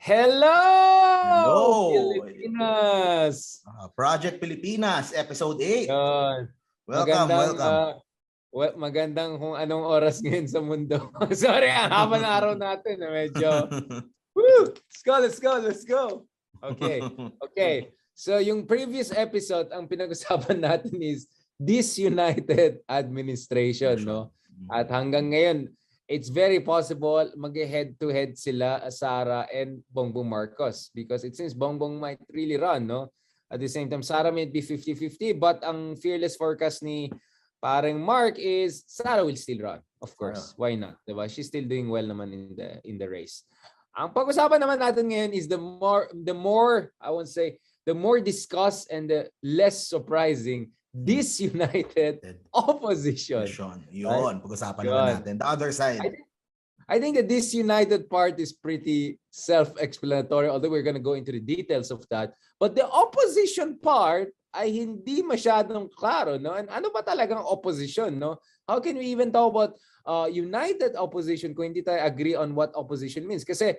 Hello, Hello! Pilipinas! Project Pilipinas, Episode 8. Yun. Welcome, welcome. Magandang kung anong oras ngayon sa mundo. Sorry, ang haba ng araw natin. Medyo, woo! Let's go. Okay. So yung previous episode, ang pinag-usapan natin is Disunited administration, no? At hanggang ngayon, it's very possible mag-head-to-head sila, Sara and Bongbong Marcos, because it seems Bongbong might really run, no? At the same time, Sara might be 50-50, but ang fearless forecast ni parang Mark is Sara will still run. Of course, why not? Diba? She's still doing well naman in the race. Ang pag-usapan naman natin ngayon is the more I won't say the more discussed and the less surprising disunited opposition. Yun, right? Pag-usapan naman natin. The other side. I think the disunited part is pretty self-explanatory, although we're going to go into the details of that. But the opposition part ay hindi masyadong klaro, no? And ano ba talagang opposition, no? How can we even talk about united opposition kung hindi tayo agree on what opposition means? Kasi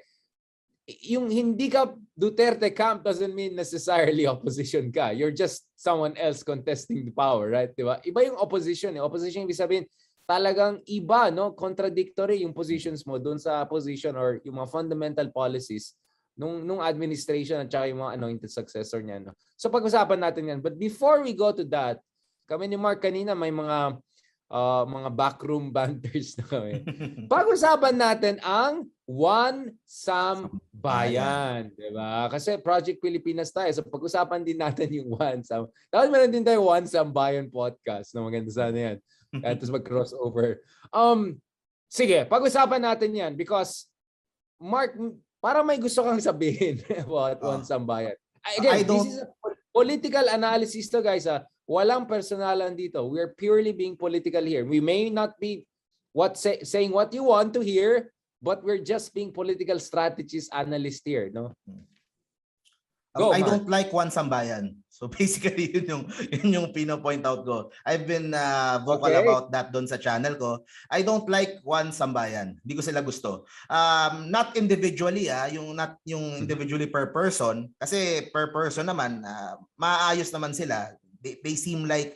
yung hindi ka Duterte camp doesn't mean necessarily opposition ka. You're just someone else contesting the power, right? Diba? Iba yung opposition. Opposition, ibig sabihin, talagang iba, no? Contradictory yung positions mo doon sa position or yung mga fundamental policies nung administration at saka yung mga anointed successor niya. No? So pag-usapan natin yan. But before we go to that, kami ni Mark kanina may mga backroom banters na kami. Pag-usapan natin ang One Sambayan, diba? Kasi Project Pilipinas tayo. So pag-usapan din natin yung One Sam. Tapos meron din tayo One Sambayan podcast na maganda sana yan. Tapos mag-crossover. Sige, pag-usapan natin yan because Mark, para may gusto kang sabihin about One Sambayan. Again, this is a political analysis to guys. Walang personalan dito. We're purely being political here. We may not be saying what you want to hear, but we're just being political strategist analyst here, no? I don't like One Sambayan. So basically yun yung pino-point out ko. I've been vocal about that doon sa channel ko. I don't like One Sambayan. Hindi ko sila gusto. Not individually, not yung individually per person kasi per person naman maayos naman sila. They seem like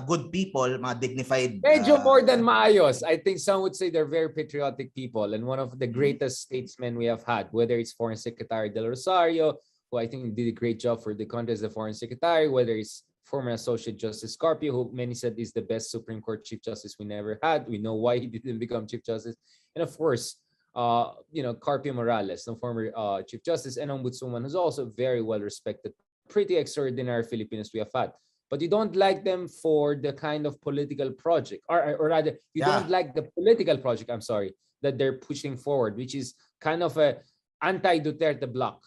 good people, mga dignified. Medyo more than maayos. I think some would say they're very patriotic people and one of the greatest statesmen we have had, whether it's Foreign Secretary Del Rosario, who I think did a great job for the country as the Foreign Secretary, whether it's former Associate Justice Carpio, who many said is the best Supreme Court Chief Justice we never had. We know why he didn't become Chief Justice. And of course, Carpio Morales, the former Chief Justice and Ombudswoman, who's also very well respected, pretty extraordinary Filipinos we have had. But you don't like them for the kind of political project, or rather, you don't like the political project, I'm sorry, that they're pushing forward, which is kind of a anti-Duterte bloc,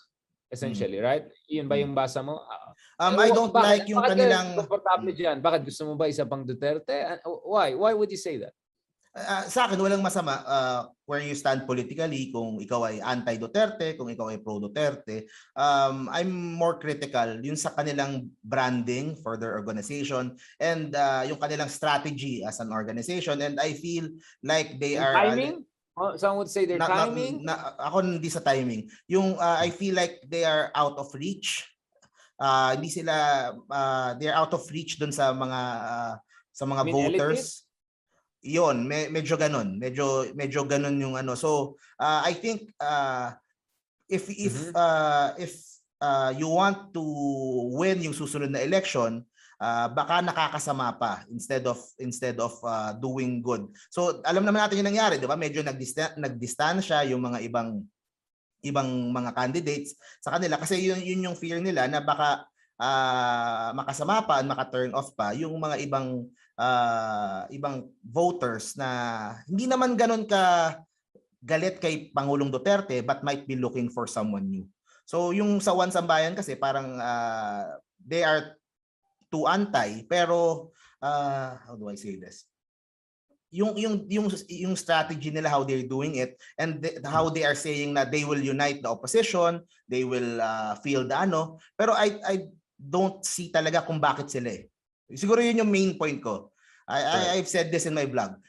essentially, right? Yun ba yung basa mo? I don't like yung kanilang... Bakit gusto mo ba isa pang Duterte? Why? Why would you say that? Sa akin, walang masama where you stand politically, kung ikaw ay anti-Duterte, kung ikaw ay pro-Duterte. I'm more critical yun sa kanilang branding for their organization and yung kanilang strategy as an organization. And I feel like they are... Timing? Some would say they're timing? Ako hindi sa timing. Yung I feel like they are out of reach. Hindi sila... they're out of reach dun sa mga voters. Yon, medyo ganun. Medyo ganun yung ano. So, I think if you want to win yung susunod na election, baka nakakasama pa instead of doing good. So, alam naman natin yung nangyari, 'di ba? Medyo nagdistansya yung mga ibang mga candidates sa kanila kasi yun yung fear nila na baka makasama pa at maka-turn off pa yung mga ibang voters na hindi naman ganun ka galit kay Pangulong Duterte but might be looking for someone new. So yung sa One Sambayan kasi parang they are too anti pero how do I say this? Yung strategy nila, how they're doing it and how they are saying na they will unite the opposition, they will feel the ano, pero I don't see talaga kung bakit sila eh. Siguro yun yung main point ko. I've said this in my blog.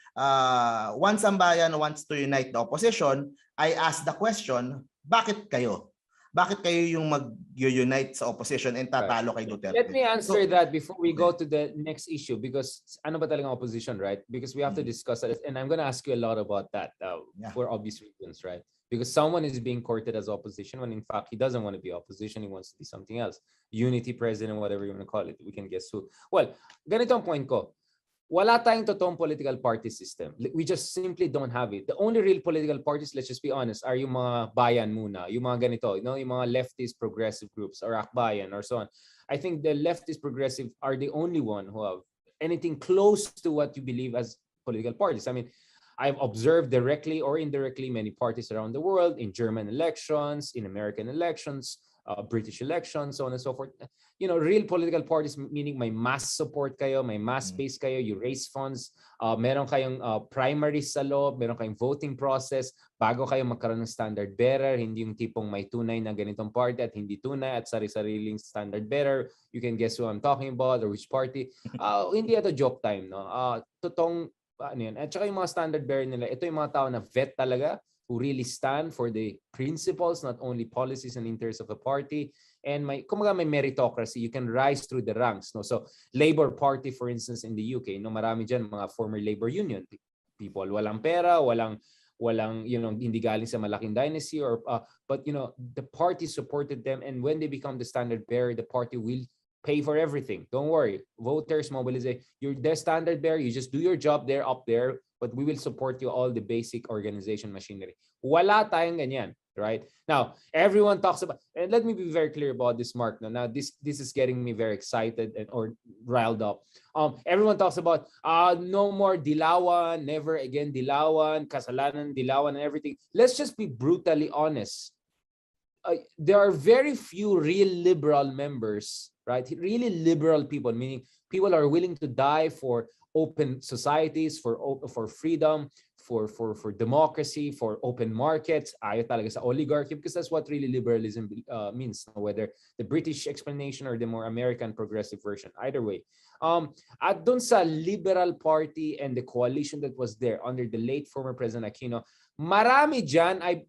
One Sambayan wants to unite the opposition. I asked the question, bakit kayo? Bakit kayo yung mag-unite sa opposition and tatalo kay Duterte? Let me answer that before we go to the next issue, because ano ba talagang opposition, right? Because we have to discuss that, and I'm going to ask you a lot about that for obvious reasons, right? Because someone is being courted as opposition when in fact he doesn't want to be opposition, he wants to be something else. Unity president, whatever you want to call it, we can guess who. Well, ganito ang point ko. Wala tayong totoong political party system. We just simply don't have it. The only real political parties, let's just be honest, are yung mga bayan muna, yung mga ganito, you know, yung mga leftist progressive groups or akbayan or so on. I think the leftist progressive are the only one who have anything close to what you believe as political parties. I mean, I've observed directly or indirectly many parties around the world, in German elections, in American elections, British elections, so on and so forth. You know, real political parties, meaning may mass support kayo, may mass base kayo, you raise funds, meron kayong primaries sa loob, meron kayong voting process, bago kayo magkaroon ng standard bearer, hindi yung tipong may tunay na ganitong party at hindi tunay at sari-sariling standard bearer. You can guess who I'm talking about or which party. Hindi ito joke time, no? Totoong, ano yan. At saka yung mga standard bearer nila, ito yung mga tao na vet talaga, who really stand for the principles, not only policies and interests of the party. And kumaga may meritocracy, you can rise through the ranks. No? So Labour Party, for instance, in the UK, no, marami dyan mga former labor union people, walang pera, walang you know, hindi galing sa malaking dynasty, or but you know, the party supported them, and when they become the standard bearer, the party will pay for everything. Don't worry, voters mobilize, you're their standard bearer, you just do your job there, up there, but we will support you all the basic organization machinery. Wala tayong ganyan, right? Now, everyone talks about, and let me be very clear about this, Mark. Now this is getting me very excited or riled up. Everyone talks about no more Dilawan, never again Dilawan, kasalanan Dilawan and everything. Let's just be brutally honest. There are very few real liberal members, right? Really liberal people, meaning people are willing to die for open societies, for freedom, for democracy, for open markets. Ayaw talaga sa oligarchy, because that's what really liberalism means, whether the British explanation or the more American progressive version. Either way. At dun sa Liberal Party and the coalition that was there under the late former President Aquino, marami dyan ay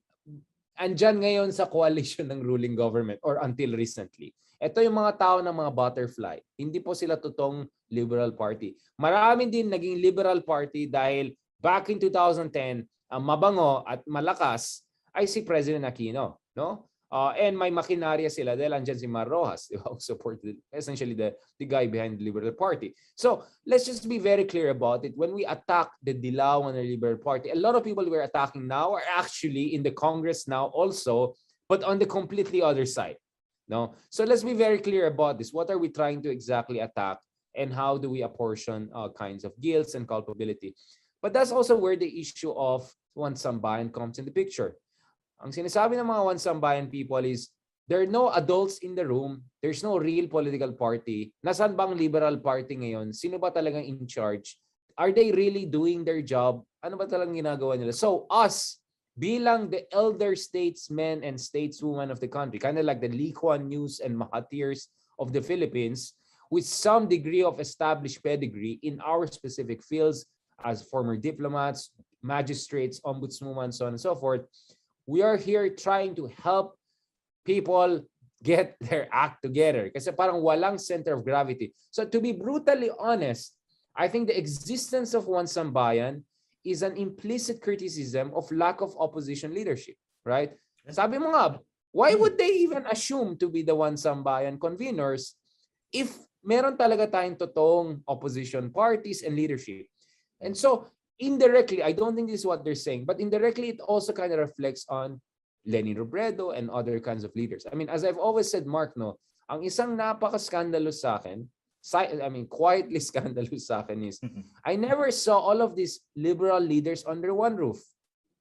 andyan ngayon sa coalition ng ruling government or until recently. Ito yung mga tao ng mga butterfly. Hindi po sila totoong Liberal Party. Marami din naging Liberal Party dahil back in 2010, ang mabango at malakas ay si President Aquino, no? And may makinarya sila dahil andyan si Mar Rojas, who supported essentially the guy behind the Liberal Party. So let's just be very clear about it. When we attack the Dilawan and the Liberal Party, a lot of people we're attacking now are actually in the Congress now also, but on the completely other side. No? So let's be very clear about this. What are we trying to exactly attack, and how do we apportion kinds of guilt and culpability? But that's also where the issue of One Sambayan comes in the picture. Ang sinasabi ng mga One Sambayan people is, there are no adults in the room, there's no real political party. Nasaan bang Liberal Party ngayon? Sino ba talagang in charge? Are they really doing their job? Ano ba talagang ginagawa nila? So us, bilang the elder statesmen and stateswomen of the country, kind of like the Lee Kuan Yews and Mahatirs of the Philippines, with some degree of established pedigree in our specific fields as former diplomats, magistrates, ombudswomen, so on and so forth, we are here trying to help people get their act together. Kasi parang walang center of gravity. So to be brutally honest, I think the existence of One Sambayan is an implicit criticism of lack of opposition leadership, right? Sabi mo nga, why would they even assume to be the One Sambayan conveners if meron talaga tayong totoong opposition parties and leadership? And so indirectly, I don't think this is what they're saying, but indirectly, it also kind of reflects on Leni Robredo and other kinds of leaders. I mean, as I've always said, Mark, no, ang isang napaka-scandalous sa akin, quietly scandalous sa akin is, I never saw all of these liberal leaders under one roof,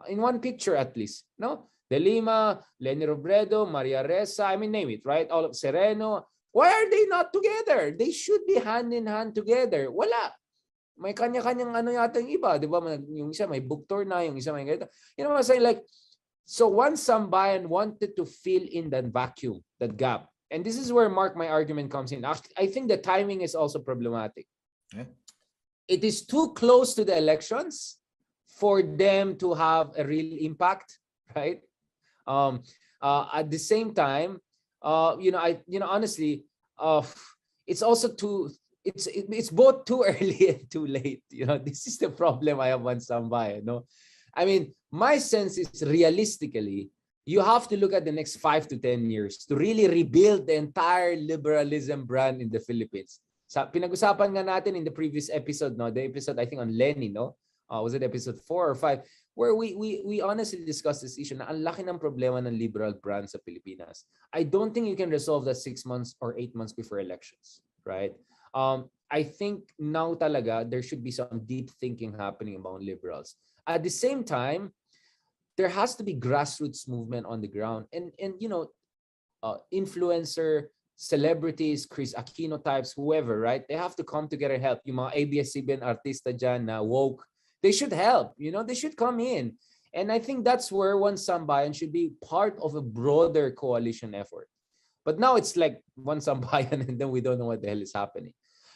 in one picture at least, no? De Lima, Leni Robredo, Maria Ressa, I mean, name it, right? All of Sereno. Why are they not together? They should be hand in hand together. Wala. May kanya-kanyang ano yata yung iba, di ba? Yung isa may book tour na, yung isa may ganito. You know what I'm saying? Like, so One Sambayan wanted to fill in that vacuum, that gap. And this is where, Mark, my argument comes in. I think the timing is also problematic. Yeah. It is too close to the elections for them to have a real impact, right? At the same time, honestly, it's also too. It's both too early and too late. This is the problem I have on Sambayan. No, I mean, my sense is realistically, you have to look at the next 5 to 10 years to really rebuild the entire liberalism brand in the Philippines. Pinag-usapan nga natin in the previous episode, no, the episode I think on Leni, no, was it episode 4 or 5, where we honestly discussed this issue na ang laki ng problema ng liberal brand sa Pilipinas. I don't think you can resolve that 6 months or 8 months before elections, right? I think now talaga there should be some deep thinking happening among liberals. At the same time, there has to be grassroots movement on the ground, and influencer, celebrities, Chris Aquino types, whoever, right? They have to come together and help. Yung mga ABS-CBN artista dyan na woke, they should help. They should come in. And I think that's where One Sambayan should be part of a broader coalition effort. But now it's like One Sambayan and then we don't know what the hell is happening.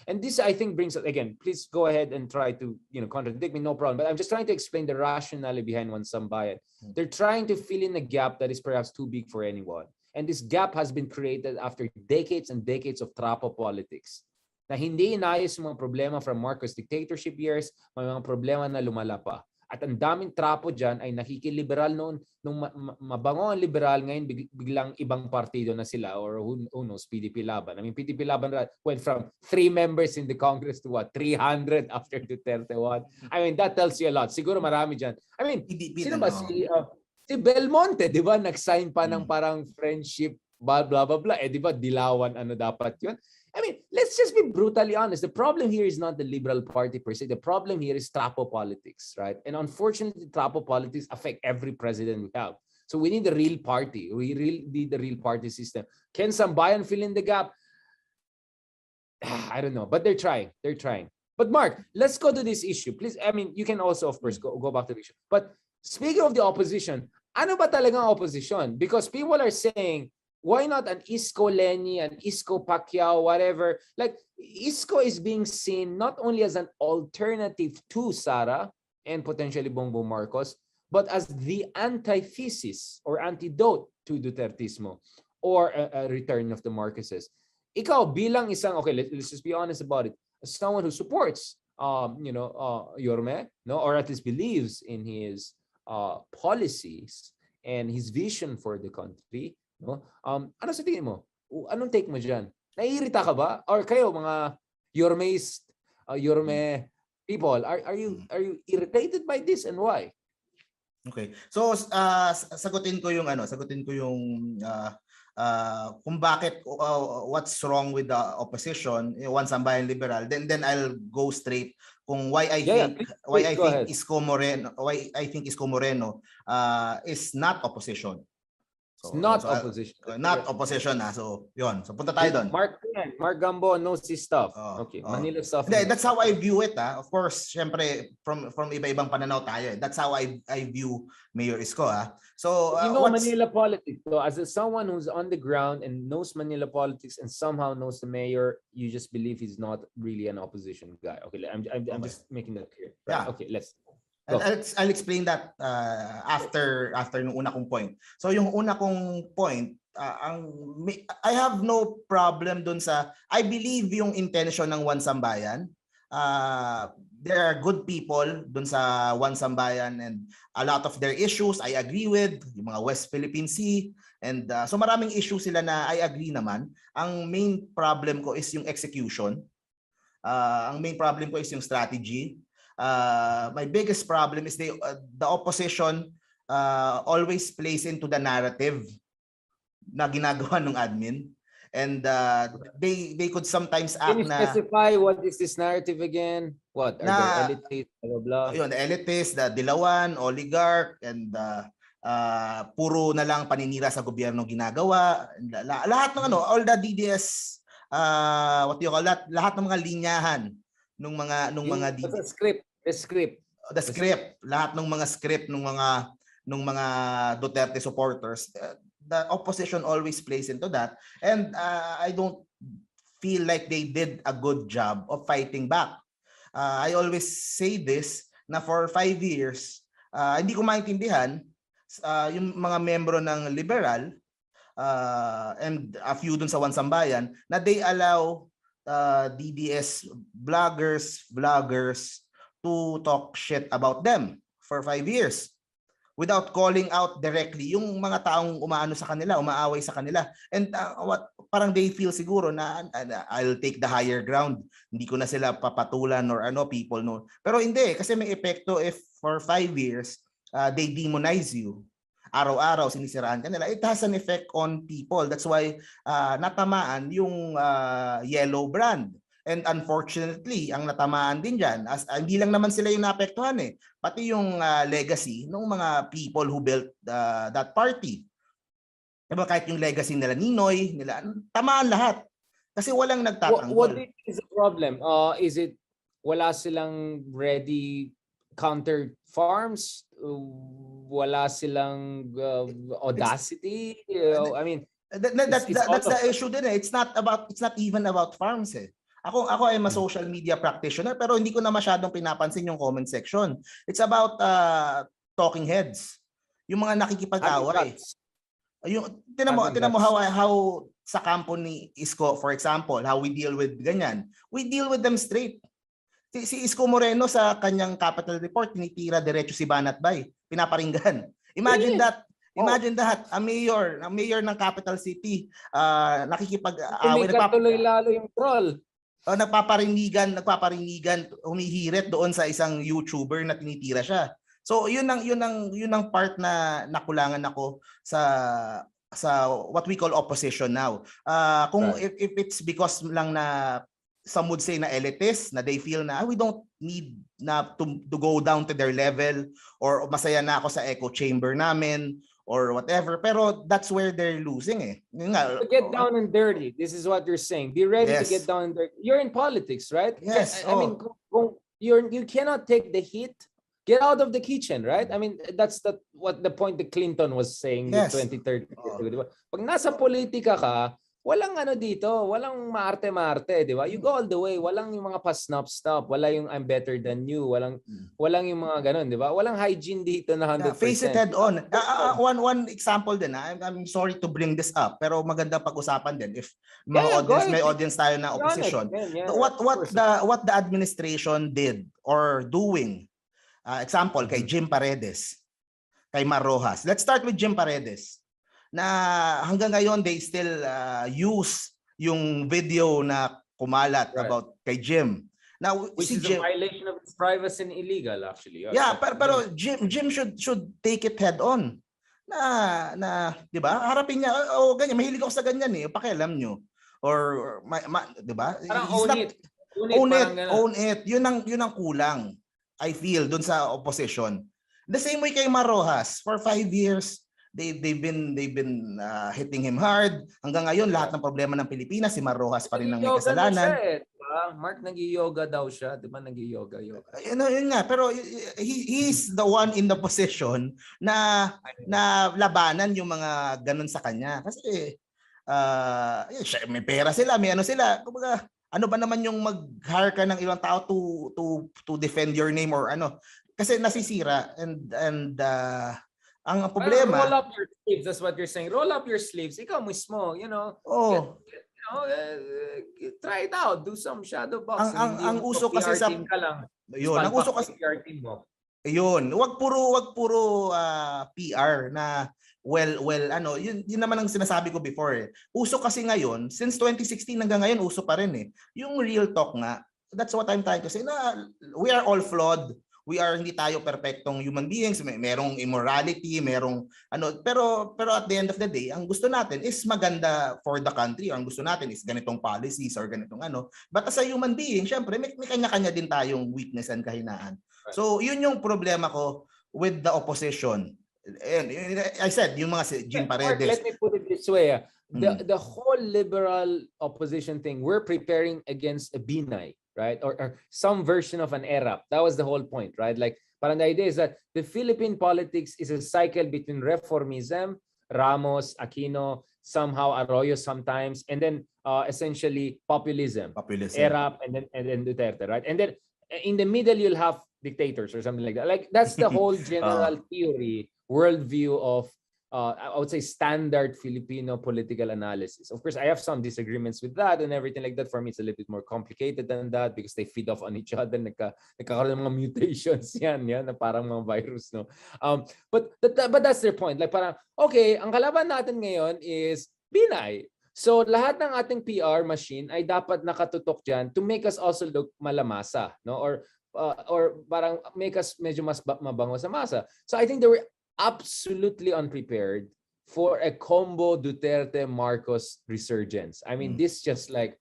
And this, I think, brings us, again, please go ahead and try to, contradict me, no problem. But I'm just trying to explain the rationale behind One Sambayan. They're trying to fill in a gap that is perhaps too big for anyone. And this gap has been created after decades and decades of trapo politics. Na hindi inayos yung mga problema from Marcos dictatorship years, may mga problema na lumala pa. At ang daming trapo dyan ay nakikiliberal noon, nung mabango ang liberal, ngayon biglang ibang partido na sila, or who knows, PDP Laban. I mean, PDP Laban went from 3 members in the Congress to 300 after Duterte 1. I mean, that tells you a lot. Siguro marami dyan. I mean, sino ba si Belmonte, di ba? Nag-sign pa ng parang friendship, blah, blah, blah, blah. Di ba, dilawan, ano dapat yun? I mean, let's just be brutally honest. The problem here is not the Liberal Party per se. The problem here is trapo politics, right? And unfortunately, trapo politics affect every president we have. So we need the real party. We really need the real party system. Can Sambayan fill in the gap? I don't know, but they're trying. They're trying. But Mark, let's go to this issue. Please, I mean, you can also, of course, go back to the issue. But speaking of the opposition, ano ba talagang opposition? Because people are saying, why not an Isko Leni, an Isko Pacquiao, whatever? Like, Isko is being seen not only as an alternative to Sara and potentially Bongbong Marcos, but as the antithesis or antidote to Dutertismo or a return of the Marcoses. Ikaw bilang isang, okay, let's just be honest about it, as someone who supports, Yorme, no, or at least believes in his policies and his vision for the country. No? Ano sa tingin mo? Anong take mo dyan? Naiirita ka ba? Or kayo, mga Yorme people, are you irritated by this and why? Okay. So sagutin ko yung kung bakit what's wrong with the opposition, One Sambayan Liberal, then I'll go straight kung why I think Isko Moreno is not opposition. So, not opposition. Not opposition. So, yun. So, punta tayo doon. Mark Gambo knows his stuff. Okay. Manila stuff. That's how I view it. Of course, syempre, from iba-ibang pananaw tayo. That's how I view Mayor Isko. So, Manila politics. So, as someone who's on the ground and knows Manila politics and somehow knows the mayor, you just believe he's not really an opposition guy. Okay, I'm just making that clear. Right? Yeah. Okay, let's go. I'll explain that after nung una kong point. So yung una kong point, I have no problem dun sa, I believe yung intention ng One Sambayan. There are good people dun sa One Sambayan and a lot of their issues I agree with, yung mga West Philippine Sea, and so maraming issues sila na I agree naman. Ang main problem ko is yung execution. Ang main problem ko is yung strategy. My biggest problem is the opposition always plays into the narrative na ginagawa ng admin, and they could sometimes act. Can you specify what is this narrative again? What are the elitists, blah blah? Yun, the elitists, the dilawan, oligarch, and puro na lang paninira sa gobyerno ginagawa. Lahat ng all the DDS, what do you call that? Lahat ng mga linyahan nung mga The script, lahat ng mga script ng mga Duterte supporters, the opposition always plays into that, and I don't feel like they did a good job of fighting back. I always say this na for 5 years, hindi ko maintindihan yung mga membro ng liberal and a few dun sa Wansambayan na they allow DDS vloggers to talk shit about them for 5 years without calling out directly yung mga taong umaano sa kanila, umaaway sa kanila. And parang they feel siguro na I'll take the higher ground. Hindi ko na sila papatulan or people no. Pero hindi kasi may epekto if for 5 years they demonize you. Araw-araw sinisiraan kanila. It has an effect on people. That's why natamaan yung yellow brand. And unfortunately, ang natamaan din dyan, hindi lang naman sila yung naapektuhan pati yung legacy ng mga people who built that party. Diba, kahit yung legacy nila Ninoy, tamaan lahat. Kasi walang nagtatanggol. What is the problem? Is it wala silang ready counter farms? Wala silang audacity? I mean, that's the issue din It's not even about farms Ako ay social media practitioner pero hindi ko na masyadong pinapansin yung comment section. It's about talking heads. Yung mga nakikipag-away. Yung tinan mo how sa kampo ni Isko for example, how we deal with ganyan. We deal with them straight. Si Isko Moreno sa kanyang Capital Report tinitira diretso si Banat Bay, pinaparinggan. Imagine that. Imagine that, a mayor ng capital city, nakikipag-away, tuloy lalo yung troll. Nagpaparinigan, humihirit doon sa isang YouTuber na tinitira siya. So yun ang part na nakulangan ako sa what we call opposition now. Kung if it's because lang na some would say na elitist, na they feel na we don't need na to go down to their level or masaya na ako sa echo chamber namin or whatever, pero that's where they're losing To get down and dirty. This is what you're saying. Be ready to get down and dirty. You're in politics, right? Yes. I mean, you cannot take the heat. Get out of the kitchen, right? I mean, that's what the point that Clinton was saying in 2013. Pag nasa politika ka, walang dito, walang maarte-maarte, di ba? You go all the way, walang yung mga pa-stop, wala yung I'm better than you, walang yung mga ganun, di ba? Walang hygiene dito na 100%. Face it head on. One example din, I'm sorry to bring this up, pero maganda pag-usapan din if may audience tayo na opposition. What the administration did or doing, example kay Jim Paredes, kay Mar Rojas. Let's start with Jim Paredes. Na hanggang ngayon they still use yung video na kumalat about kay Jim. Now which is a violation of his privacy and illegal actually. Yeah, pero Jim should take it head on. Na 'di ba? Harapin niya, ganyan, mahilig ako sa ganyan pakialam niyo. Or 'di ba? Own it. Yun ang kulang. I feel doon sa opposition. The same way kay Mar Rojas, for 5 years they've been hitting him hard. Hanggang ngayon lahat ng problema ng Pilipinas si Mar Rojas pa rin ang may kasalanan. Mark nag-yoga daw siya, 'di ba? Nag-yoga. Yun nga, pero he's the one in the position na labanan yung mga ganun sa kanya. Kasi may pera sila, may sila. Kumbaga, ano ba naman yung mag-hire ka ng ilang tao to defend your name or kasi nasisira and ang problema, roll up your sleeves. That's what you're saying. Roll up your sleeves. Ikaw mismo, try it out. Do some shadow boxing. Ang uso kasi sa yun, ang uso kasi PR team mo. Yun, wag puro PR na yun naman ang sinasabi ko before Uso kasi ngayon, since 2016 hanggang ngayon uso pa rin Yung real talk nga. That's what I'm trying to say. Na we are all flawed. Hindi tayo perfectong human beings, merong immorality, merong pero at the end of the day, ang gusto natin is maganda for the country, or ang gusto natin is ganitong policies or ganitong But as a human being, syempre may kanya-kanya din tayong weakness and kahinaan. So, yun yung problema ko with the opposition. And I said, yung mga Jim Paredes. Let me put it this way. The whole liberal opposition thing, we're preparing against a Binay. Right? Or some version of an ERAP. That was the whole point, right? Like, parang the idea is that the Philippine politics is a cycle between reformism, Ramos, Aquino, somehow Arroyo sometimes, and then essentially populism. ERAP, and then Duterte, right? And then in the middle, you'll have dictators or something like that. Like, that's the whole general theory worldview of I would say standard Filipino political analysis. Of course, I have some disagreements with that and everything like that. For me, it's a little bit more complicated than that because they feed off on each other. Nagkakaroon ng mga mutations yan na parang mga virus, no? But that's their point. Like parang, okay, ang kalaban natin ngayon is Binay. So lahat ng ating PR machine ay dapat nakatutok dyan to make us also look malamasa, no? Or parang make us medyo mas mabango sa masa. So I think they were absolutely unprepared for a combo Duterte Marcos resurgence. I mean, this just like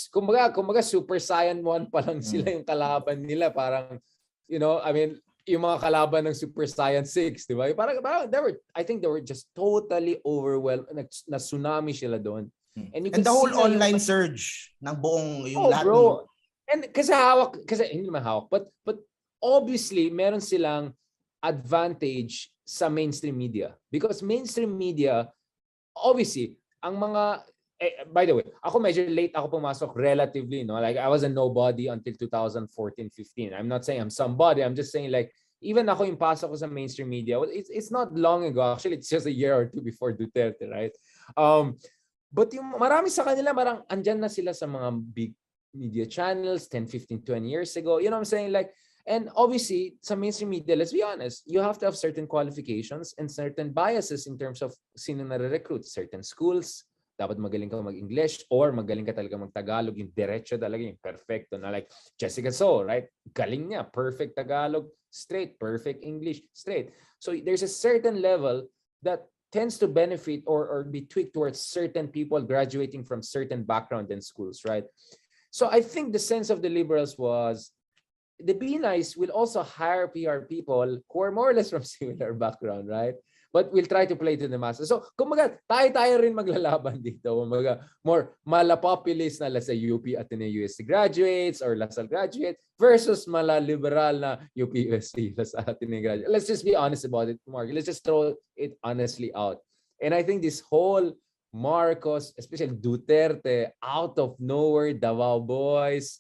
kumbaga Super Saiyan 1 pa lang sila yung kalaban nila, parang I mean, yung mga kalaban ng Super Saiyan 6, di ba? Parang I think they were just totally overwhelmed. Na tsunami sila doon. And the whole online surge ng buong yung lahat bro. And kasi hindi naman hawak, but obviously meron silang advantage sa mainstream media because mainstream media obviously ang mga by the way, ako medyo late ako pumasok relatively, no? Like I was a nobody until 2014-15. I'm not saying I'm somebody, I'm just saying like even ako yung pasok ko sa mainstream media, well, it's not long ago, actually it's just a year or two before Duterte, right? But yung marami sa kanila marang andyan na sila sa mga big media channels 10, 15, 20 years ago, you know what I'm saying? Like, and obviously, sa mainstream media, let's be honest, you have to have certain qualifications and certain biases in terms of sino nare-recruit. Certain schools, dapat magaling ka mag-English or magaling ka talaga mag-Tagalog, yung diretso talaga, yung perfecto na like Jessica So, right? Galing niya, perfect Tagalog, straight, perfect English, straight. So there's a certain level that tends to benefit or be tweaked towards certain people graduating from certain background and schools, right? So I think the sense of the liberals was, the Binays will also hire PR people who are more or less from similar background, right? But we'll try to play to the masses. So, kumbaga, tayo rin maglalaban dito. Kumbaga, more malapopulist na let's say UP Ateneo UST graduates or Lasal graduate versus malaliberal na UP UST Lasal Ateneo graduate. Let's just be honest about it, Mark. Let's just throw it honestly out. And I think this whole Marcos, especially Duterte, out of nowhere, Davao boys,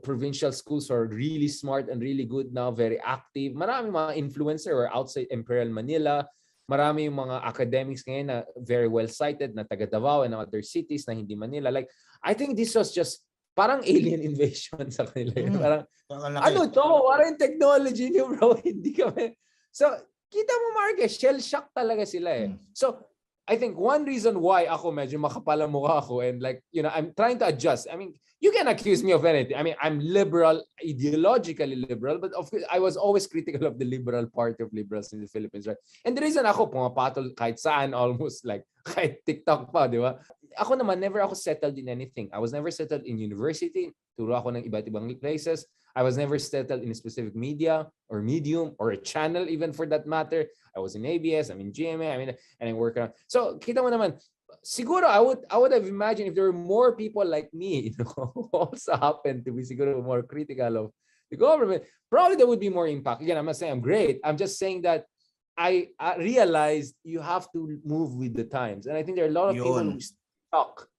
provincial schools are really smart and really good now, very active. Marami mga influencer or outside Imperial Manila. Marami yung mga academics ngayon na very well cited na taga Davao and other cities na hindi Manila. Like, I think this was just parang alien invasion sa kanila. Parang, ano to? Parang technology niyo, bro. Hindi kami. So, kita mo, Marcos, shell shock talaga sila eh. So, I think one reason why ako medyo makapala mukha ako and like, I'm trying to adjust. I mean, you can accuse me of anything. I mean, I'm liberal, ideologically liberal, but of course, I was always critical of the liberal party of liberals in the Philippines, right? And the reason ako pumapatol kahit saan, almost like kahit TikTok pa, di ba? Ako naman, never ako settled in anything. I was never settled in university. Turo ako ng iba't ibang places. I was never settled in a specific media or medium or a channel even for that matter. I was in ABS, I'm in GMA, and I work around. So, kita mo naman, siguro I would have imagined if there were more people like me, who also happen to be siguro more critical of the government, probably there would be more impact. Again, I'm not saying I'm great. I'm just saying that I realized you have to move with the times. And I think there are a lot of people who stuck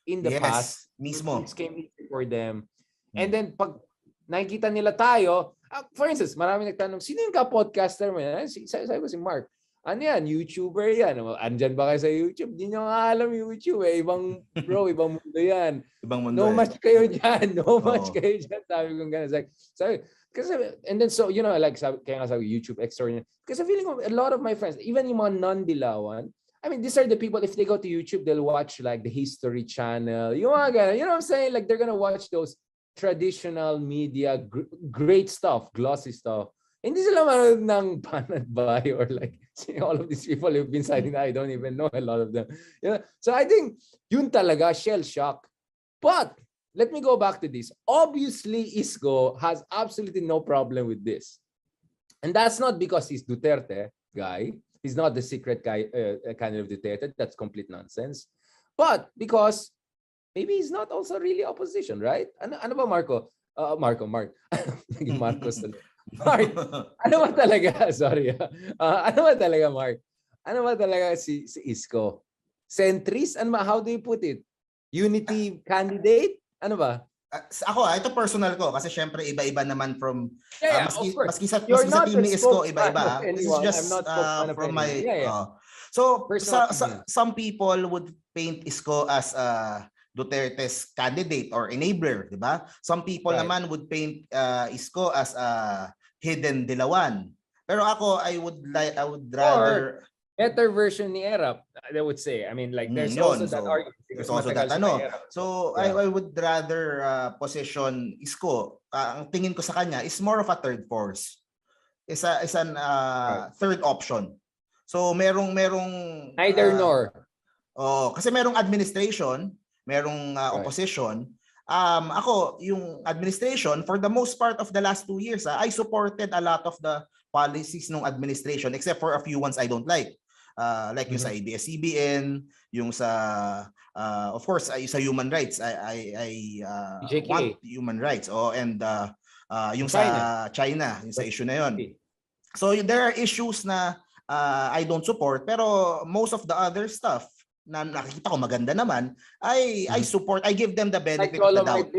in the past. Mismo. Things came easy for them. And then, pag nakikita nila tayo, for instance, maraming nagtanong, sino yung ka-podcaster mo yan? Sabi ko si Mark. Ano yan? YouTuber yan. Andyan ba kayo sa YouTube? Di nyo nga alam YouTube eh. Ibang mundo yan. Ibang mundo no match kayo dyan. No match kayo dyan. Sabi ko gano'n. Kasi, and then so, like, kaya nga sabi, YouTube extraordinary. Kasi feeling ko, a lot of my friends, even yung mga non-Dilawan, I mean, these are the people, if they go to YouTube, they'll watch like the History Channel. Yung mga gano'n. You know what I'm saying? Like, they're gonna watch those traditional media, great stuff, glossy stuff. Hindi sila manood ng Panadbay or like all of these people who've been citing, I don't even know a lot of them. So I think yun talaga, shell shock. But let me go back to this. Obviously, Isko has absolutely no problem with this. And that's not because he's Duterte guy. He's not the secret guy, kind of Duterte. That's complete nonsense. But because maybe he's not also really opposition, right? Ano ba, Marco? Mark. Naging Marcos. Mark, ano ba talaga? Sorry. Ano ba talaga, Mark? Ano ba talaga si Isko? Centrist? How do you put it? Unity candidate? Ano ba? ito personal ko kasi syempre iba-iba naman from of course. maski sa team ni Isko iba-iba. This is just I'm not from my so some people would paint Isko as Duterte's candidate or enabler, di ba? Some people naman would paint Isko as a hidden dilawan. Pero ako I would rather better version ni Erap, I would say. I mean, like, there's also that argument. There's also that, So, I would rather position Isko. Ang tingin ko sa kanya is more of a third force. Is an third option. So, merong neither nor. Kasi merong administration, merong opposition. Ako, yung administration, for the most part of the last 2 years, I supported a lot of the policies ng administration except for a few ones I don't like. Like yung sa ABS-CBN, yung sa of course sa human rights, I want human rights. And yung sa China, yung sa issue na yon. So there are issues na I don't support, pero most of the other stuff na nakikita ko maganda naman, I support. I give them the benefit of the doubt.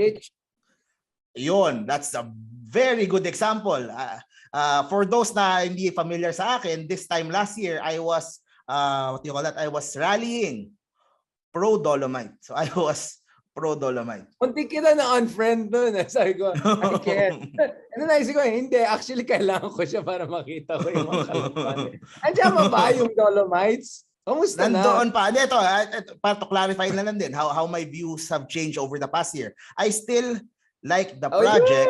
Yun, that's a very good example. For those na hindi familiar sa akin, this time last year, I was I was rallying pro Dolomite. So I was pro Dolomite. Kunti kita na unfriend doon. Sabi ko, I can't. And naisip ko, hindi. Actually, kailangan ko siya para makita ko yung mga kalaban. Andiyan ba ba yung Dolomites? Kamusta na? Nandoon pa. Ito, para to clarify na lang din how my views have changed over the past year. I still like the project.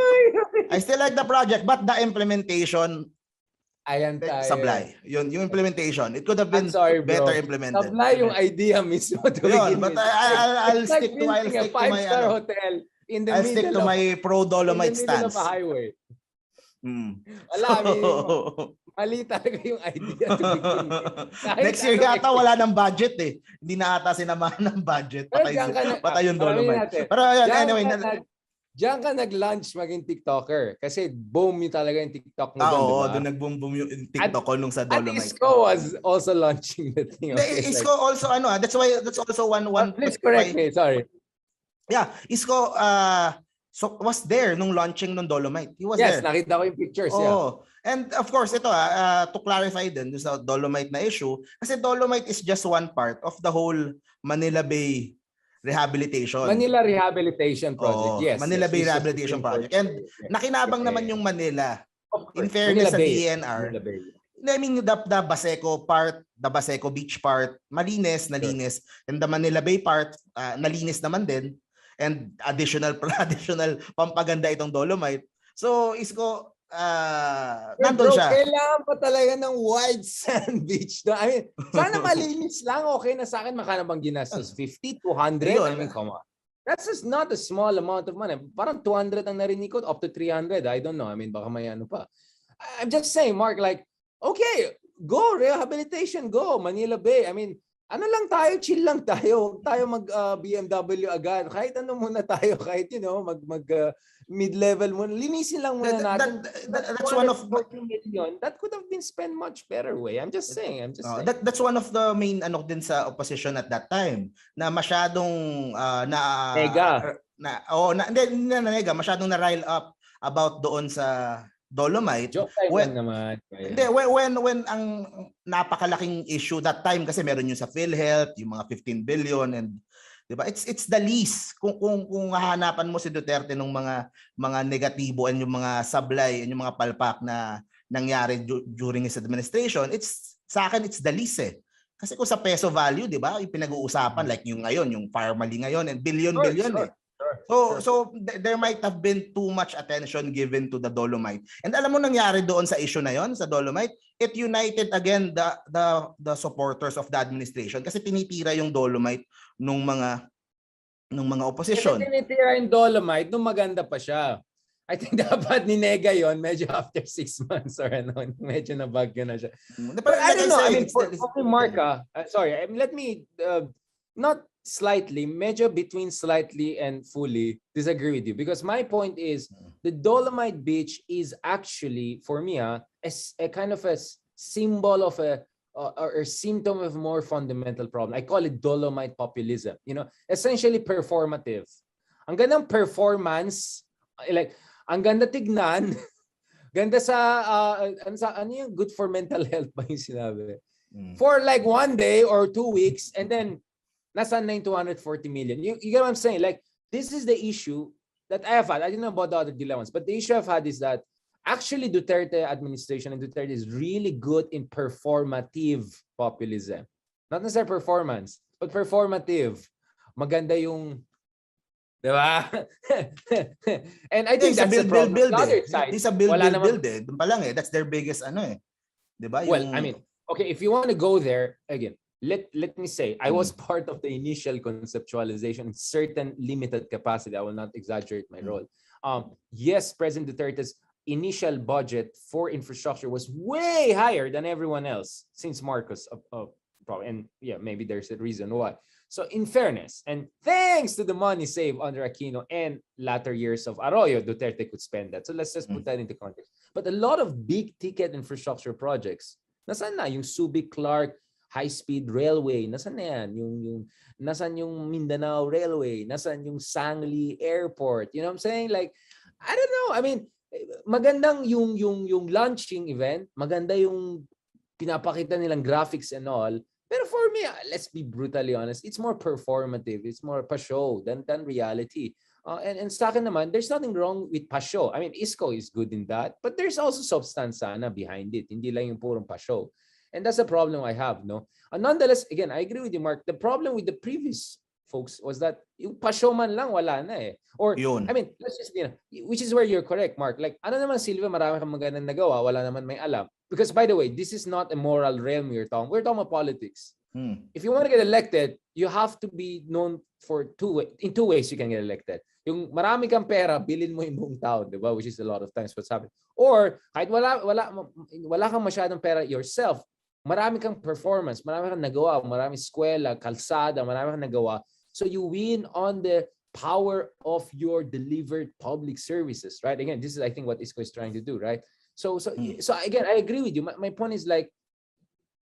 I still like the project, but the implementation sablay. Yung implementation, it could have been better implemented. Sablay yung idea mismo to begin with. But I'll stick to my five-star hotel in the middle of my pro Dolomite stance. In the middle of a highway. Wala, mali talaga yung idea to begin with. Next year ata wala ng budget eh. Hindi na ata sinamahan ng budget. Patay yung Dolomite. Pero anyway, diyan ka nag-launch maging TikToker kasi boom yung talaga yung TikTok mo doon, diba? Doon nag-boom yung TikTok ko nung sa Dolomite. At Isko was also launching the thing. Okay? Isko also that's also one please correct me, sorry. Yeah, Isko so was there nung launching nung Dolomite. He was there. Yes, nakita ko yung pictures, And of course, ito to clarify din sa Dolomite na issue, kasi Dolomite is just one part of the whole Manila Bay Rehabilitation. Manila Rehabilitation Project, yes. Manila Bay Rehabilitation Project. And nakinabang naman yung Manila. In fairness sa DNR. I mean, the Baseco part, the Baseco Beach part, nalinis. And the Manila Bay part, nalinis naman din. And additional pampaganda itong Dolomite. So, Isko, nandun siya. Kailangan pa talaga ng white sand beach. I mean, sana malinis lang. Okay na sa akin. Makana bang ginastos? 50, 200? I mean, come on. That's just not a small amount of money. Parang 200 ang narinig ko, up to 300. I don't know. I mean, baka may ano pa. I'm just saying, Mark, like, okay, go, rehabilitation, go, Manila Bay. I mean, ano lang tayo, chill lang tayo. Huwag tayo mag-BMW agad. Kahit ano muna tayo, kahit, mag mid-level muna. Linisin lang muna natin. That's one of million. That could have been spent much better way. I'm just saying. That's one of the main din sa opposition at that time. Na masyadong nega. Nega. Masyadong na-rile up about doon sa Dolomite. When naman. When ang napakalaking issue that time kasi meron yung sa PhilHealth, yung mga 15 billion and 'di ba? It's the least kung hahanapan mo si Duterte ng mga negatibo and yung mga sablay and yung mga palpak na nangyari during his administration, sa akin it's the least eh. Kasi kung sa peso value, 'di ba? Yung pinag-uusapan like yung ngayon, yung Farmally ngayon and billion eh. So there might have been too much attention given to the Dolomite. And alam mo nangyari doon sa issue na yon sa Dolomite, it united again the supporters of the administration kasi tinitira yung Dolomite nung mga opposition. Kasi tinitira yung Dolomite nung maganda pa siya. I think dapat ninega yon medyo after 6 months or medyo nabagyo na siya. But I don't know. I mean, for Mark, sorry, let me not slightly, medyo between slightly and fully disagree with you because my point is the Dolomite Beach is actually for me a kind of a symbol of a symptom of a more fundamental problem. I call it Dolomite populism, essentially performative. Ang gandang performance, like, ang ganda tignan, ganda ano yung good for mental health ba yung sinabi? For like 1 day or 2 weeks, and then nasaan na yung 240 million? You get what I'm saying? Like, this is the issue that I have had. I don't know about the other dilemmas, but the issue I've had is that actually Duterte administration and Duterte is really good in performative populism. Not necessarily performance, but performative. Maganda yung, di ba? And I think that's the problem. Build, the other side, it's a build eh. Doon pa lang eh. That's their biggest ano eh. Di ba? Well, I mean, okay, if you want to go there, again, let me say, I was part of the initial conceptualization in certain limited capacity. I will not exaggerate my role. Yes, President Duterte's initial budget for infrastructure was way higher than everyone else since Marcos. And yeah, maybe there's a reason why. So in fairness, and thanks to the money saved under Aquino and latter years of Arroyo, Duterte could spend that. So let's just put that into context. But a lot of big ticket infrastructure projects, nasaan na? Yung Subic-Clark high-speed railway, nasaan na yan? Nasaan yung Mindanao Railway? Nasaan yung Sangli Airport? You know what I'm saying? Like, I don't know. I mean, magandang yung launching event, maganda yung pinapakita nilang graphics and all. Pero for me, let's be brutally honest, it's more performative, it's more pa-show than reality. And sa akin naman, there's nothing wrong with pa-show. I mean, Isko is good in that, but there's also substance sana behind it. Hindi lang yung purong pa-show. And that's the problem I have, no? Nonetheless, again, I agree with you, Mark. The problem with the previous folks was that yung pa-show man lang, wala na eh. Or, I mean, let's just, which is where you're correct, Mark. Like, ano naman, Silvia, marami kang magandang nagawa, wala naman may alam. Because, by the way, this is not a moral realm we're talking about politics. If you want to get elected, you have to be known for in two ways you can get elected. Yung marami kang pera, bilhin mo yung buong tao, di ba? Which is a lot of times what's happening. Or, kahit wala kang masyadong pera yourself, marami kang performance, marami kang nagawa, marami eskwela, kalsada, marami kang nagawa. So you win on the power of your delivered public services, right? Again, this is, I think, what Isko is trying to do, right? So again, I agree with you. My point is like,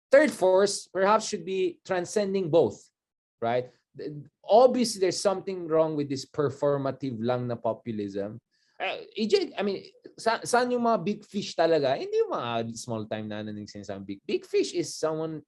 third force perhaps should be transcending both, right? Obviously, there's something wrong with this performative lang na populism. EJ, I mean, saan yung mga big fish talaga? Hindi yung mga small time na sinasabi. Big fish is someone,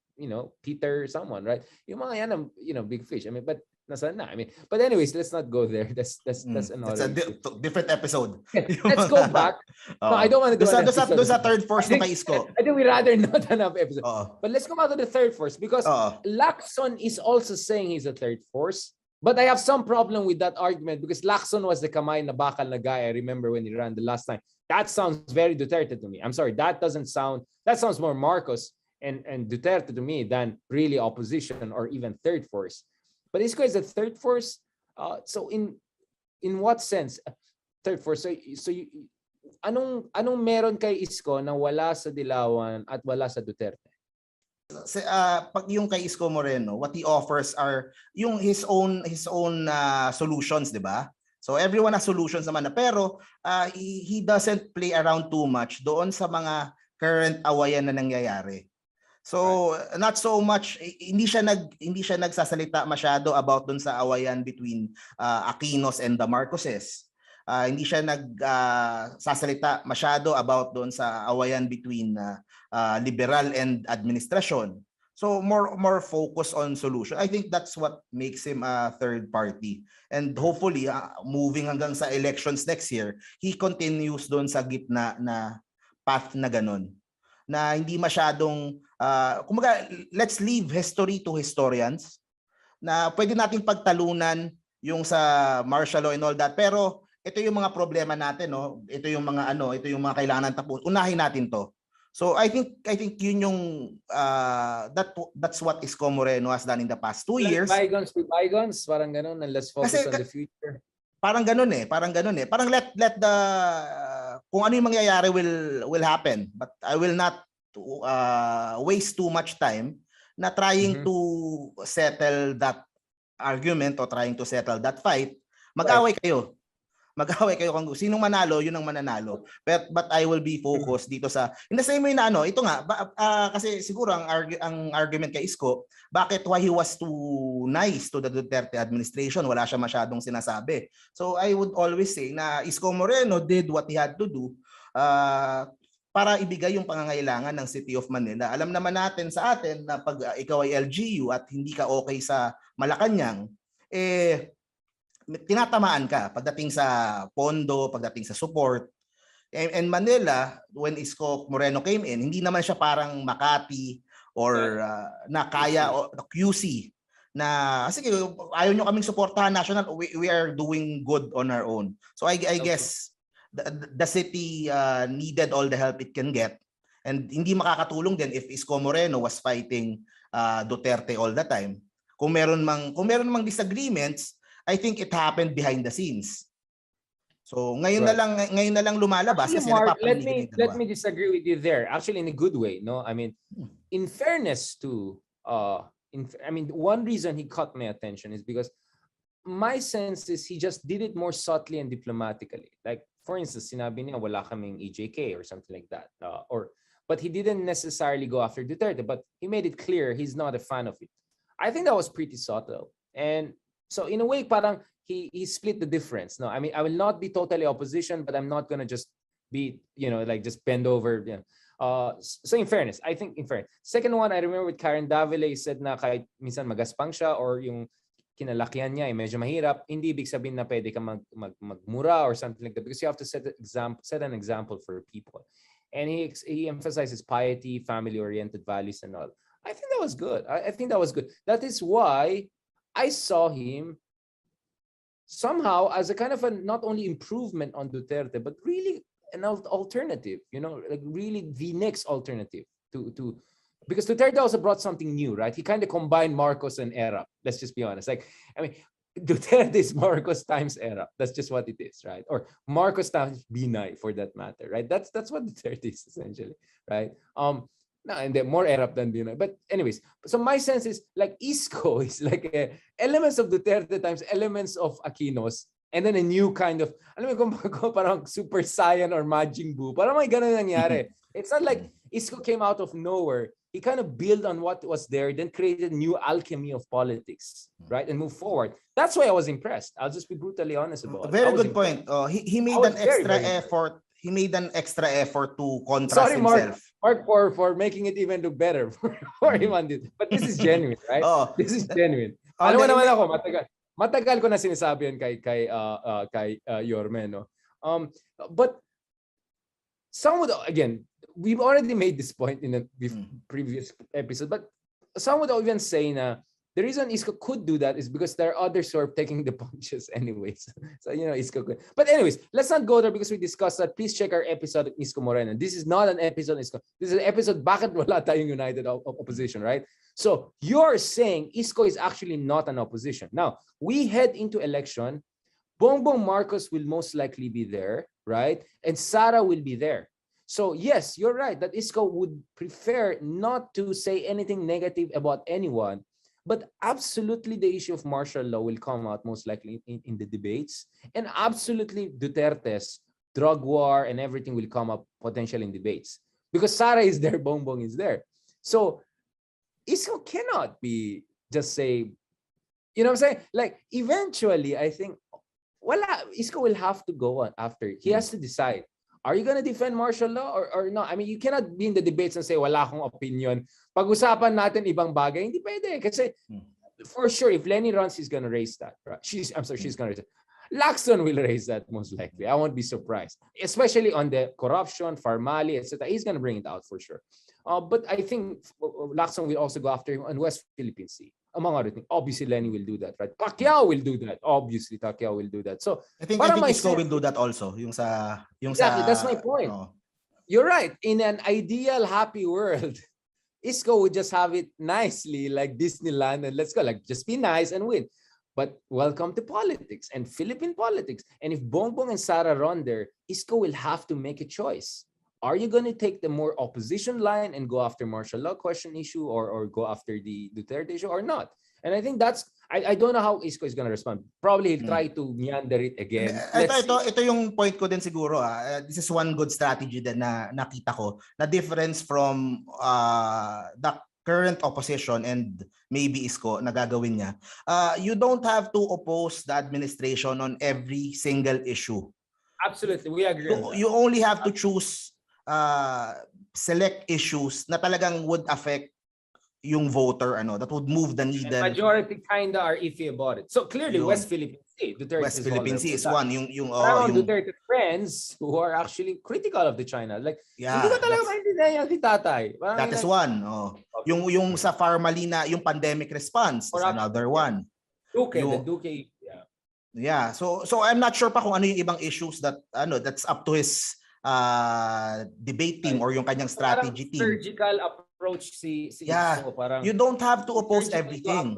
Peter someone, right? Yung mga yan, big fish. I mean, but nasaan na? I mean, but anyways, let's not go there. That's another different episode. Let's go back. No, I don't want to go doon sa third force ng kay Isko. I think we rather not have episode. But let's go back to the third force because Lacson is also saying he's a third force. But I have some problem with that argument because Lacson was the kamay na bakal na guy. I remember when he ran the last time. That sounds very Duterte to me. I'm sorry, that sounds more Marcos and Duterte to me than really opposition or even third force. But Isko is a third force. So in what sense third force? So anong meron kay Isko na wala sa Dilawan at wala sa Duterte? Pag yung kay Isko Moreno, what he offers are yung his own solutions, 'di ba? So everyone has solutions naman na, pero he doesn't play around too much doon sa mga current awayan na nangyayari. So not so much, hindi siya nagsasalita masyado about doon sa awayan between Aquinos and the Marcoses. Hindi siya nagsasalita masyado about doon sa awayan between liberal and administration. So more focus on solution. I think that's what makes him a third party. And hopefully, moving hanggang sa elections next year, he continues doon sa gitna na path na ganun. Na hindi masyadong, kumbaga, let's leave history to historians. Na pwede nating pagtalunan yung sa martial law and all that. Pero ito yung mga problema natin, no? Ito yung mga kailangan tapusin. Unahin natin to. So I think yun yung that's what Isko Moreno has done in the past 2 years. Bygones be bygones, parang ganun, and let's focus on the future. Parang ganun eh. Parang let the kung ano yung mangyayari will happen, but I will not waste too much time na trying to settle that argument or trying to settle that fight. Mag-away kayo. Mag-away kayo kung sinong manalo, yun ang mananalo. But I will be focused dito sa in the same way na ito nga kasi siguro ang argument kay Isko, bakit why he was too nice to the Duterte administration, wala siya masyadong sinasabi. So I would always say na Isko Moreno did what he had to do para ibigay yung pangangailangan ng City of Manila. Alam naman natin sa atin na pag ikaw ay LGU at hindi ka okay sa Malacanang, tinatamaan ka pagdating sa pondo, pagdating sa support. And Manila, when Isko Moreno came in, hindi naman siya parang Makati or na kaya o QC na sige, ayaw nyo kaming suportahan national, we are doing good on our own. So I guess the city needed all the help it can get, and hindi makakatulong din if Isko Moreno was fighting Duterte all the time. Kung meron mang disagreements, I think it happened behind the scenes. So ngayon na lang lumalabas. Actually, Mark, let me disagree with you there. Actually, in a good way, no? I mean, in fairness to one reason he caught my attention is because my sense is he just did it more subtly and diplomatically. Like, for instance, sinabi niya wala kaming EJK or something like that. But he didn't necessarily go after Duterte, but he made it clear he's not a fan of it. I think that was pretty subtle. And so in a way, parang he split the difference. No, I mean, I will not be totally opposition, but I'm not gonna just be, like just bend over. So in fairness, I think in fairness. Second one, I remember with Karen Davila, he said na kahit minsan magaspang siya or yung kinalakihan niya medyo mahirap, hindi ibig sabihin na pwede ka magmura or something like that, because you have to set an example for people. And he emphasizes piety, family-oriented values and all. I think that was good. I think that was good. That is why I saw him somehow as a kind of a not only improvement on Duterte, but really an alternative, like really the next alternative to because Duterte also brought something new, right? He kind of combined Marcos and Erap. Let's just be honest. Like, I mean, Duterte is Marcos times Erap. That's just what it is, right? Or Marcos times Binay, for that matter, right? That's what Duterte is essentially, right? No, and then more Erap than Binay. But anyways, so my sense is like Isko is like elements of Duterte times elements of Aquinos, and then a new kind of, alam mo kung parang Super Saiyan or Majin Buu. Parang may ganun nangyari. It's not like Isko came out of nowhere. He kind of built on what was there, then created new alchemy of politics, right? And move forward. That's why I was impressed. I'll just be brutally honest about it. Very good point. He made an extra effort. He made an extra effort to contrast himself. Mark, for making it even look better for him on this. But this is genuine, right? This is genuine. Alam mo naman ako, matagal ko na sinasabi yan kay Yorme, no? But some would, again, we've already made this point in the previous episode, but some would even say na the reason Isko could do that is because there are others who are taking the punches anyways. So, Isko could. But anyways, let's not go there because we discussed that. Please check our episode of Isko Moreno. This is not an episode of Isko. This is an episode bakit wala tayong united opposition, right? So you're saying Isko is actually not an opposition. Now, we head into election. Bongbong Marcos will most likely be there, right? And Sara will be there. So yes, you're right that Isko would prefer not to say anything negative about anyone, but absolutely the issue of martial law will come out most likely in the debates, and absolutely Duterte's drug war and everything will come up potentially in debates because Sara is there, Bongbong is there. So Isko cannot be just say, you know what I'm saying? Like eventually, I think Isko will have to go on after. He has to decide. Are you going to defend martial law or not? I mean, you cannot be in the debates and say, wala akong opinion. Pag-usapan natin ibang bagay. Hindi pwede. Kasi for sure, if Leni runs, he's going to raise that. Right? She's going to raise it. Lacson will raise that most likely. I won't be surprised. Especially on the corruption, Farmali, etc. He's going to bring it out for sure. But I think Lacson will also go after him on West Philippine Sea. Among other things, obviously Leni will do that, right? Pacquiao will do that. Obviously, Pacquiao will do that. So I think Isko will do that also. Exactly, that's my point. You're right. In an ideal, happy world, Isko would just have it nicely, like Disneyland, and let's go, like just be nice and win. But welcome to politics and Philippine politics. And if Bongbong and Sara run there, Isko will have to make a choice. are you going to take the more opposition line and go after martial law question issue or go after the Duterte issue or not? And I think that's, I don't know how Isko is going to respond. Probably he'll try to meander it again. Ito yung point ko din siguro. This is one good strategy din na nakita ko. Na difference from the current opposition and maybe Isko na gagawin niya. You don't have to oppose the administration on every single issue. Absolutely, we agree. You only have to choose select issues na talagang would affect yung voter, that would move the needle. And majority kinda are iffy about it. So clearly, West Philippine Sea, West Philippine Sea is one. Yung Duterte friends who are actually critical of the China. Like, hindi ko talaga maintindihan yan si Tatay. That is one. Okay. Yung sa Farmalina, yung pandemic response is another one. The Duque. Yeah. So I'm not sure pa kung ano yung ibang issues that that's up to his debate team or yung kanyang strategy team. Surgical approach si Isko, parang you don't have to oppose everything.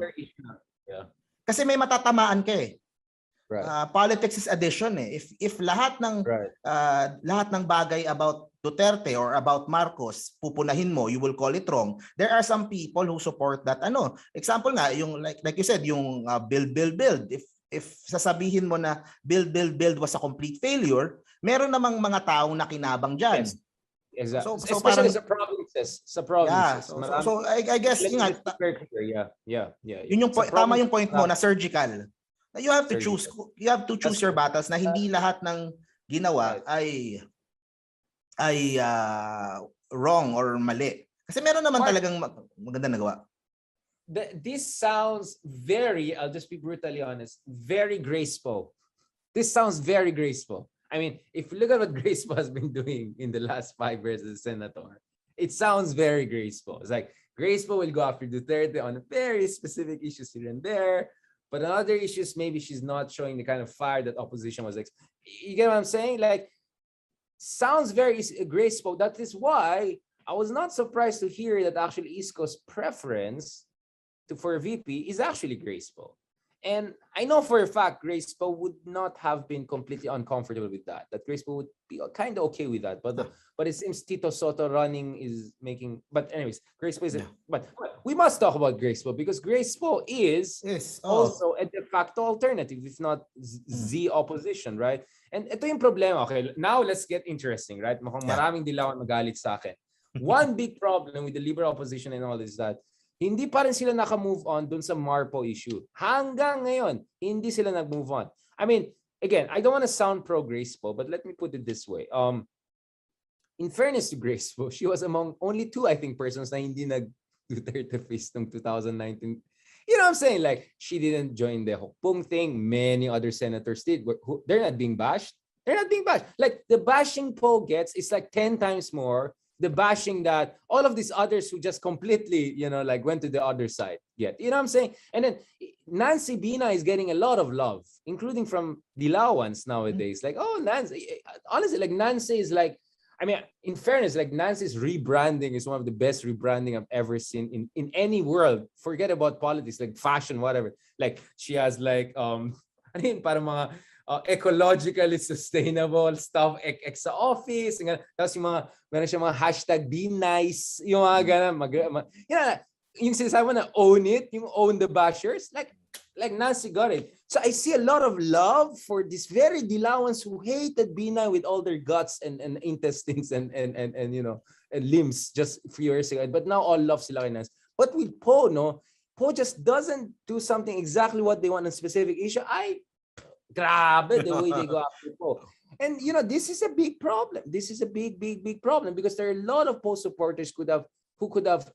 Kasi may matatamaan ka eh. Right. Politics is addition eh. If lahat ng bagay about Duterte or about Marcos pupunahin mo, you will call it wrong. There are some people who support that. Example nga yung like you said, yung build. If sasabihin mo na build was a complete failure, meron namang mga taong nakinabang diyan. Yes. Exactly. So especially sa provinces. Yeah. So I guess yun nga. Yeah. Yun yung tama yung point mo na surgical. You have to choose. You have to choose your battles na hindi lahat ng ginawa ay wrong or mali. Kasi meron naman talagang maganda nagawa. This sounds very, I'll just be brutally honest, very graceful. This sounds very graceful. I mean, if you look at what Graceful has been doing in the last 5 years as a senator, it sounds very graceful. It's like Graceful will go after Duterte on very specific issues here and there, but on other issues, maybe she's not showing the kind of fire that opposition was. You get what I'm saying? Like, sounds very graceful. That is why I was not surprised to hear that actually Isko's preference for VP is actually Graceful. And I know for a fact Graceful would not have been completely uncomfortable with that. That Graceful would be kind of okay with that. But it seems Tito Soto running is making. But anyways, Graceful is. But we must talk about Graceful because Graceful is also a de facto alternative, if not Z opposition, right? And ito yung problema. Okay, now let's get interesting, right? Mukhang maraming dilawan magalit sa akin. One big problem with the liberal opposition and all is that hindi pa rin sila naka-move on dun sa Marpo issue. Hanggang ngayon, hindi sila nag-move on. I mean, again, I don't want to sound pro-Graceful, but let me put it this way. In fairness to Graceful, she was among only 2, I think, persons na hindi nag-Duterte face ng 2019. You know what I'm saying? Like, she didn't join the Hokpung thing. Many other senators did. They're not being bashed. They're not being bashed. Like, the bashing Poe gets is like 10 times more the bashing that all of these others who just completely, like went to the other side get. You know what I'm saying? And then Nancy Bina is getting a lot of love, including from Dilawans nowadays. Like, oh, Nancy. Honestly, like Nancy is like, I mean, in fairness, like Nancy's rebranding is one of the best rebranding I've ever seen in any world. Forget about politics, like fashion, whatever. Like she has like, parang mga ecologically sustainable stuff sa office. Tapos yung meron siya mga hashtag be nice, yung mga ganun. Yung sinasabi mo na own it, yung own the bashers, like Nancy got it. So I see a lot of love for these very Dilawans who hated Bina with all their guts and intestines and limbs just a few years ago. But now all love sila kay Nancy. But with Poe, Poe just doesn't do something exactly what they want on a specific issue. Grabe the way they go after Poe. And this is a big problem. This is a big problem because there are a lot of Poe supporters who could have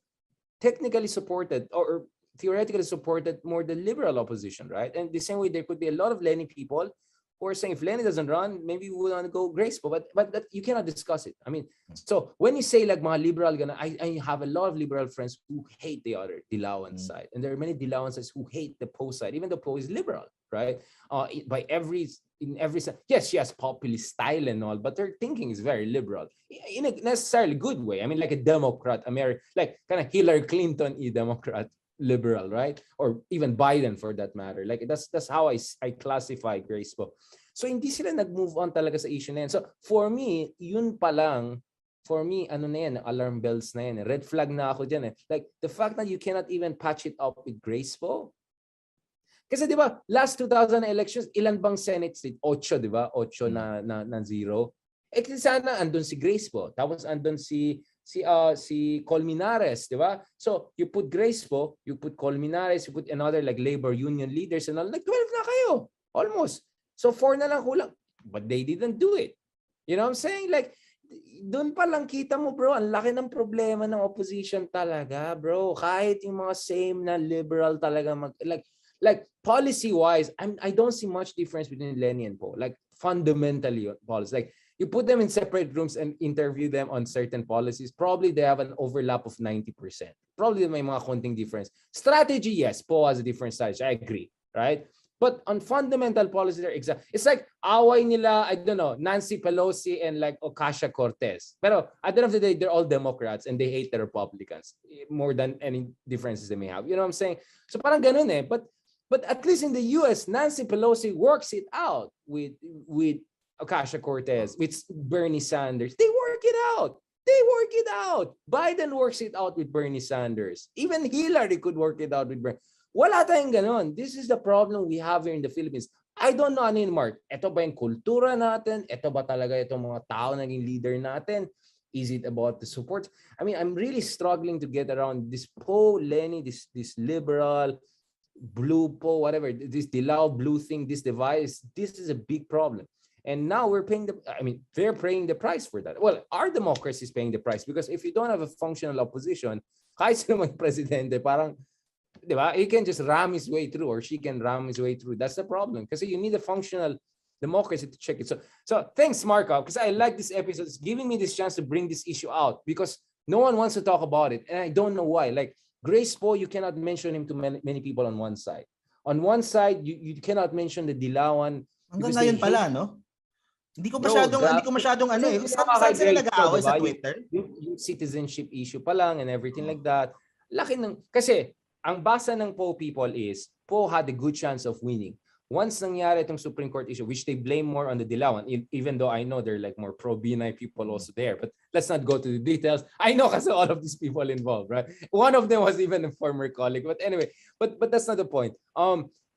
technically supported or theoretically supported more the liberal opposition, right? And the same way there could be a lot of Leni people who are saying if Leni doesn't run, maybe we want to go Graceful, but that, you cannot discuss it. I mean, so when you say like mga liberal, I have a lot of liberal friends who hate the other Dilawan side, and there are many Dilawans who hate the Poe side, even though Poe is liberal, right? In every sense, yes, she has populist style and all, but her thinking is very liberal in a necessarily good way. I mean, like a Democrat, like kind of Hillary Clinton-y Democrat liberal, right? Or even Biden for that matter. Like that's how I classify Graceful. So hindi sila nag-move on talaga sa issue na yan. So for me, yun pa lang for me, ano na yan, alarm bells na yan. Red flag na ako dyan. Like, the fact that you cannot even patch it up with graceful. Kasi di ba, last 2000 elections, ilan bang Senate seat? 8, di ba? 8 na 0. Eh, sana andun si Graceful. Tapos andun si Colmenares, di ba? So, you put Graceful, you put Colmenares, you put another like labor union leaders and all. Like 12 na kayo. Almost. So, 4 na lang kulang. But they didn't do it. You know what I'm saying? Like, doon pa lang kita mo, bro, ang laki ng problema ng opposition talaga, bro. Kahit yung mga same na liberal talaga, like policy-wise, I don't see much difference between Leni and Po. Like, fundamentally, policy. Like, you put them in separate rooms and interview them on certain policies, probably they have an overlap of 90%. Probably may mga konting difference. Strategy, yes, Po has a different strategy. I agree, right? But on fundamental policy, they're exact. It's like away nila, I don't know, Nancy Pelosi and like Ocasio-Cortez. Pero at the end of the day, they're all Democrats and they hate the Republicans more than any differences they may have. You know what I'm saying? So parang ganun eh. But at least in the US, Nancy Pelosi works it out with Ocasio-Cortez, with Bernie Sanders. They work it out. They work it out. Biden works it out with Bernie Sanders. Even Hillary could work it out with Bernie. Wala tayong ganon. This is the problem we have here in the Philippines. I don't know ano yun, Mark. Ito ba yung kultura natin? Ito ba talaga itong mga tao naging leader natin? Is it about the support? I mean, I'm really struggling to get around this Po, Leni, this liberal, blue Po, whatever, this Dilao blue thing, this device. This is a big problem. And now we're paying they're paying the price for that. Well, our democracy is paying the price because if you don't have a functional opposition, kahit sino man presidente, parang, di ba? He can just ram his way through or she can ram his way through. That's the problem. Because you need a functional democracy to check it. So thanks, Marco, because I like this episode. It's giving me this chance to bring this issue out because no one wants to talk about it. And I don't know why. Like Grace Po, you cannot mention him to many people on one side. On one side, you cannot mention the Dilawan. Hanggang ngayon pala, no? Hindi ko masyadong ano eh. Saan sila nag-aaway sa Twitter? Yung citizenship issue pa lang and everything like that. Laki ng, kasi ang basa ng Po people is, Po had a good chance of winning. Once nangyari itong Supreme Court issue, which they blame more on the Dilawan, even though I know they're like more pro-Binay people also there, but let's not go to the details. I know kasi all of these people involved, right? One of them was even a former colleague. But anyway, but that's not the point.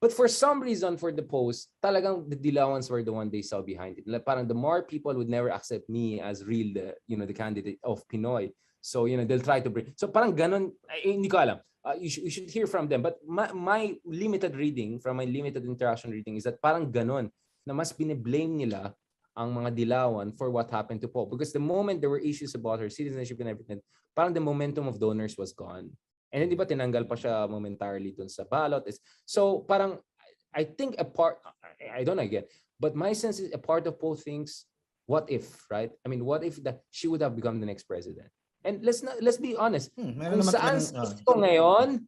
But for some reason, for the post, talagang the Dilawans were the one they saw behind it. Like, parang the more people would never accept me as real, the candidate of Pinoy. So, they'll try to bring. So parang ganon, hindi ko alam. You should hear from them. But my limited reading, from my limited interaction reading, is that parang ganon, na mas bine-blame nila ang mga Dilawan for what happened to Po. Because the moment there were issues about her citizenship and everything, parang the momentum of donors was gone. And hindi ba tinanggal pa siya momentarily dun sa ballot? So parang, I think I don't know again, but my sense is a part of Po thinks, what if, right? I mean, what if that she would have become the next president? And let's be honest, kung saan si Isko ngayon,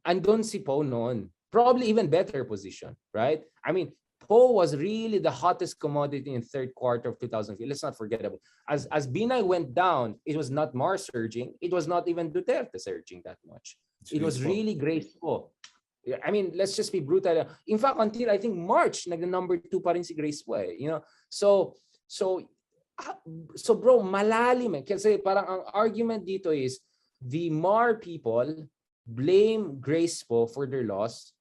andun si Po noon. Probably even better position, right? I mean, Po was really the hottest commodity in third quarter of 2005. Let's not forget about it. As Binay went down, it was not Mars surging. It was not even Duterte surging that much. It was really Grace Po. I mean, let's just be brutal. In fact, until I think March, number 2 pa rin si Grace Po. So bro, malalim eh. Kasi parang ang argument dito is the Mar people blame Grace Po for their loss.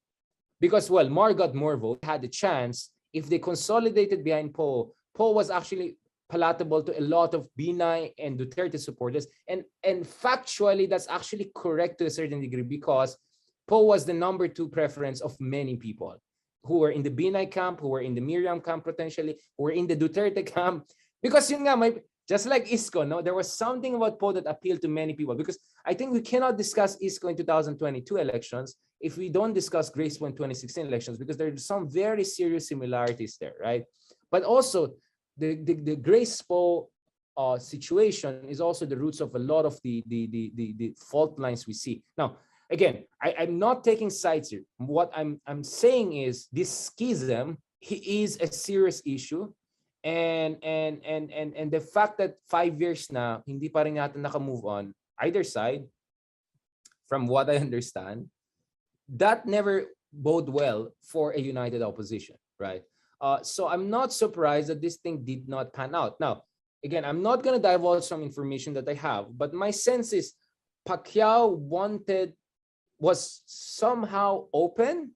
Because, well, Mar got more votes, had a chance. If they consolidated behind Po was actually palatable to a lot of Binay and Duterte supporters. And factually, that's actually correct to a certain degree because Po was the number 2 preference of many people who were in the Binay camp, who were in the Miriam camp potentially, who were in the Duterte camp. Because yun nga, just like Isko, no, there was something about Po that appealed to many people. Because I think we cannot discuss Isko in 2022 elections if we don't discuss Grace Po in 2016 elections, because there are some very serious similarities there, right? But also, the Grace Po situation is also the roots of a lot of the fault lines we see. Now, again, I'm not taking sides here. What I'm saying is this schism is a serious issue. And the fact that 5 years na hindi pa rin natin naka-move on either side, from what I understand, that never bode well for a united opposition, right? So I'm not surprised that this thing did not pan out. Now, again, I'm not going to divulge some information that I have, but my sense is Pacquiao was somehow open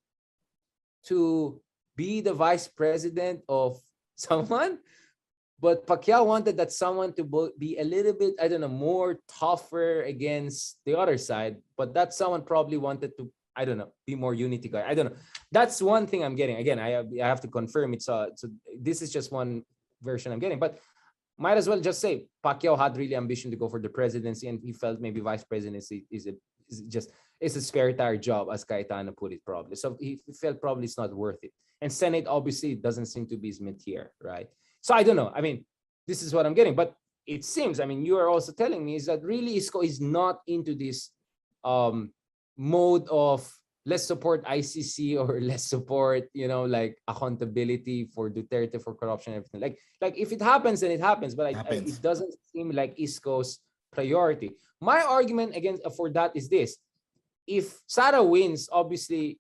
to be the vice president of someone, but Pacquiao wanted that someone to be a little bit, I don't know, more tougher against the other side, but that someone probably wanted to, I don't know, be more unity guy. I don't know. That's one thing I'm getting. Again, I have to confirm it. So this is just one version I'm getting, but might as well just say Pacquiao had really ambition to go for the presidency, and he felt maybe vice presidency is a spare tire job, as Cayetano put it, probably. So he felt probably it's not worth it. And Senate obviously doesn't seem to be his métier, right? So I don't know. I mean, this is what I'm getting, but it seems, I mean, you are also telling me is that really Isko is not into this mode of let's support ICC or let's support, like accountability for Duterte for corruption and everything. Like if it happens, then it happens. But it doesn't seem like Isko's priority. My argument against for that is this: if Sara wins, obviously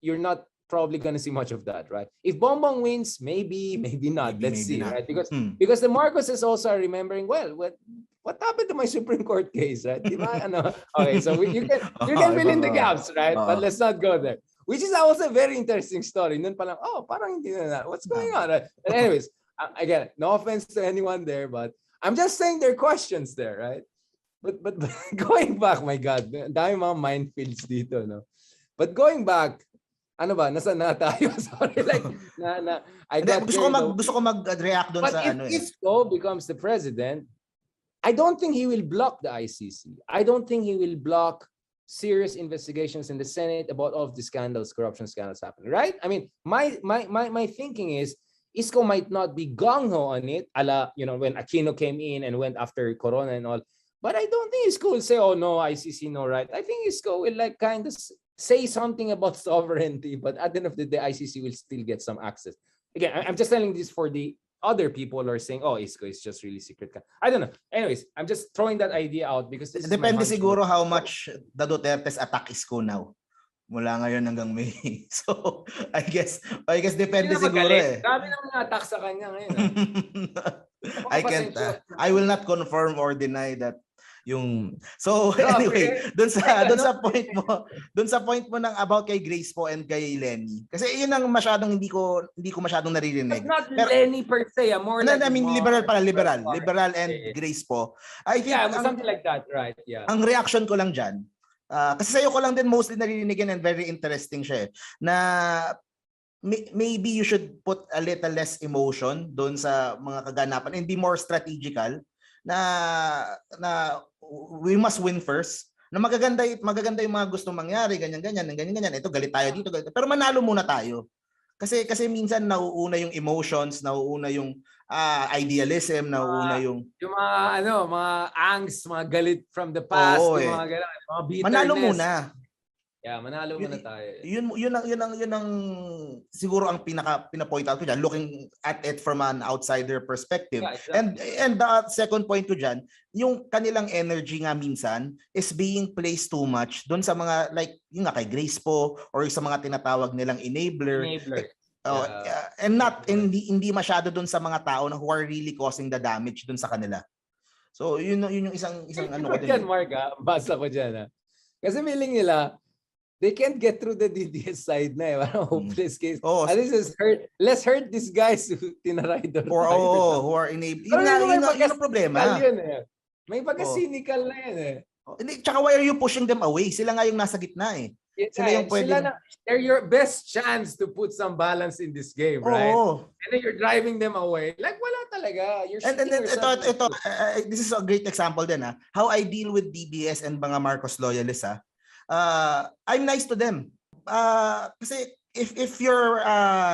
you're not probably going to see much of that, right? If Bongbong wins, maybe not. Let's see, not. Right? Because the Marcoses also are remembering, well, what happened to my Supreme Court case, right? Okay, so you can fill in the gaps, right? But let's not go there. Which is also a very interesting story. Nun pa lang, parang hindi na. What's going on? Right? But anyways, again, no offense to anyone there, but I'm just saying there are questions there, right? But going back, my God, dami mga minefields dito, no? But going back, ano ba? Nasaan na tayo? Sorry, like, gusto ko mag-react doon sa ano. But if Isko becomes the president, I don't think he will block the ICC. I don't think he will block serious investigations in the Senate about all of the scandals, corruption scandals happening, right? I mean, my thinking is Isko might not be gung-ho on it, when Aquino came in and went after Corona and all. But I don't think Isko will say, oh no, ICC, no, right? I think Isko will like kind of say something about sovereignty, but at the end of the day, ICC will still get some access. Again, I'm just telling this for the other people who are saying, oh, Isko is just really secret. I don't know. Anyways, I'm just throwing that idea out because this depende siguro how much the Dutertes attack Isko now. Mula ngayon hanggang May. So, I guess depende siguro eh. Dami nang mga attack sa kanya ngayon. I will not confirm or deny that so anyway, doon sa point mo ng about kay Grace po and kay Leni. Kasi yun ang masyadong hindi ko masyadong naririnig. But not Leni per se, more like I mean liberal and Grace po. I think something like that, right? Yeah. Ang reaction ko lang diyan, kasi sayo ko lang din mostly naririnig and very interesting siya na maybe you should put a little less emotion doon sa mga kaganapan and be more strategical na we must win first. Na magaganda yung mga gustong mangyari, ganyan. Ito galit tayo dito, pero manalo muna tayo. Kasi minsan nauuna yung emotions, nauuna yung idealism, nauuna yung mga angst, mga galit from the past, mga ganun, mga bitterness. Manalo muna. Yeah, manalo muna tayo. Yun ang siguro ang pina-point out ko diyan, looking at it from an outsider perspective. Yeah, exactly. And the second point ko diyan, yung kanilang energy nga minsan is being placed too much doon sa mga like yung nga kay Grace po or sa mga tinatawag nilang enabler. And not hindi masyado doon sa mga tao na who are really causing the damage doon sa kanila. So yun yung isang ano ko din. Mark, basa ko diyan. Kasi feeling nila they can't get through the DDS side na eh. Parang hopeless case. At least let's hurt these guys who tinaray doon. Who are enabling. Yun ang problema. May pagka-cynical na yan eh. Tsaka why are you pushing them away? Sila nga yung nasa gitna eh. They're your best chance to put some balance in this game, right? And then you're driving them away. Like wala talaga. This is a great example din how I deal with DDS and mga Marcos loyalists I'm nice to them. Kasi if you're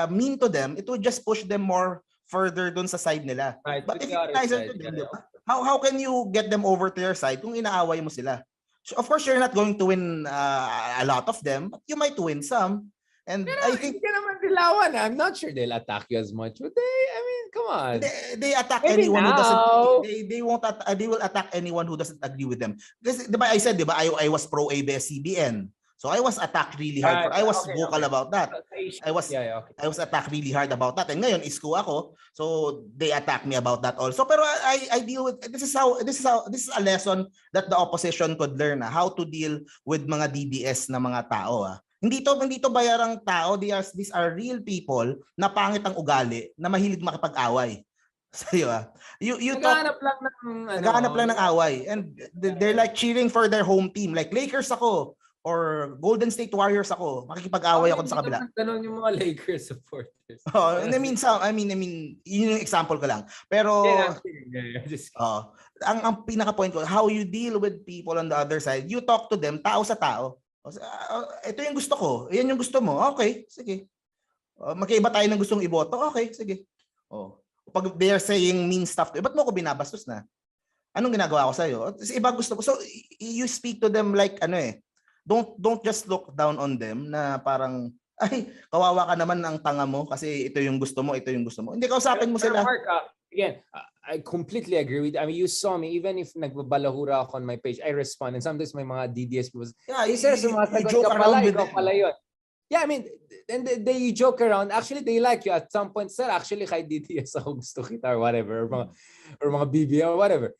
mean to them, it would just push them more further dun sa side nila. Right, but if you're nice to them, how can you get them over to your side kung inaaway mo sila? So of course, you're not going to win a lot of them, but you might win some. And I think I'm not sure they'll attack you as much. But I mean, come on. They attack anyone who doesn't. They won't. They will attack anyone who doesn't agree with them. Because, diba, I said, diba, I was pro ABS-CBN. So I was attacked really hard. I was vocal about that. I was attacked really hard about that. And ngayon Isko ako, so they attack me about that also. Pero I deal with this is a lesson that the opposition could learn, how to deal with mga DDS na mga tao. Hindi to bayarang tao. These are real people na pangit ang ugali, na mahilig makipag-away. Sa'yo naghahanap lang ng away, and they're like cheering for their home team, like Lakers ako or Golden State Warriors ako, makikipag-away ako sa kabila. Ganun yung mga Lakers supporters. I mean yun yung example ko lang, pero ang pinaka point ko, how you deal with people on the other side, you talk to them tao sa tao. Ito yung gusto ko, yan yung gusto mo, okay, sige. Magkaiba tayo ng gustong iboto, okay, sige. Pag they're saying mean stuff, ba't mo ko binabastos na? Anong ginagawa ko sa'yo? Iba gusto ko. So, you speak to them like, don't just look down on them na parang, ay, kawawa ka naman ang tanga mo kasi ito yung gusto mo, ito yung gusto mo. Hindi, kausapin mo sila. Mark, again, I completely agree with you. I mean, you saw me, even if nagbabalahura ako on my page, I respond. And sometimes may mga DDS people, you joke around with them. Yeah, I mean, and they joke around. Actually, they like you at some point. Sir, actually, kay DDS ako gusto kita or whatever, or mga BB or whatever.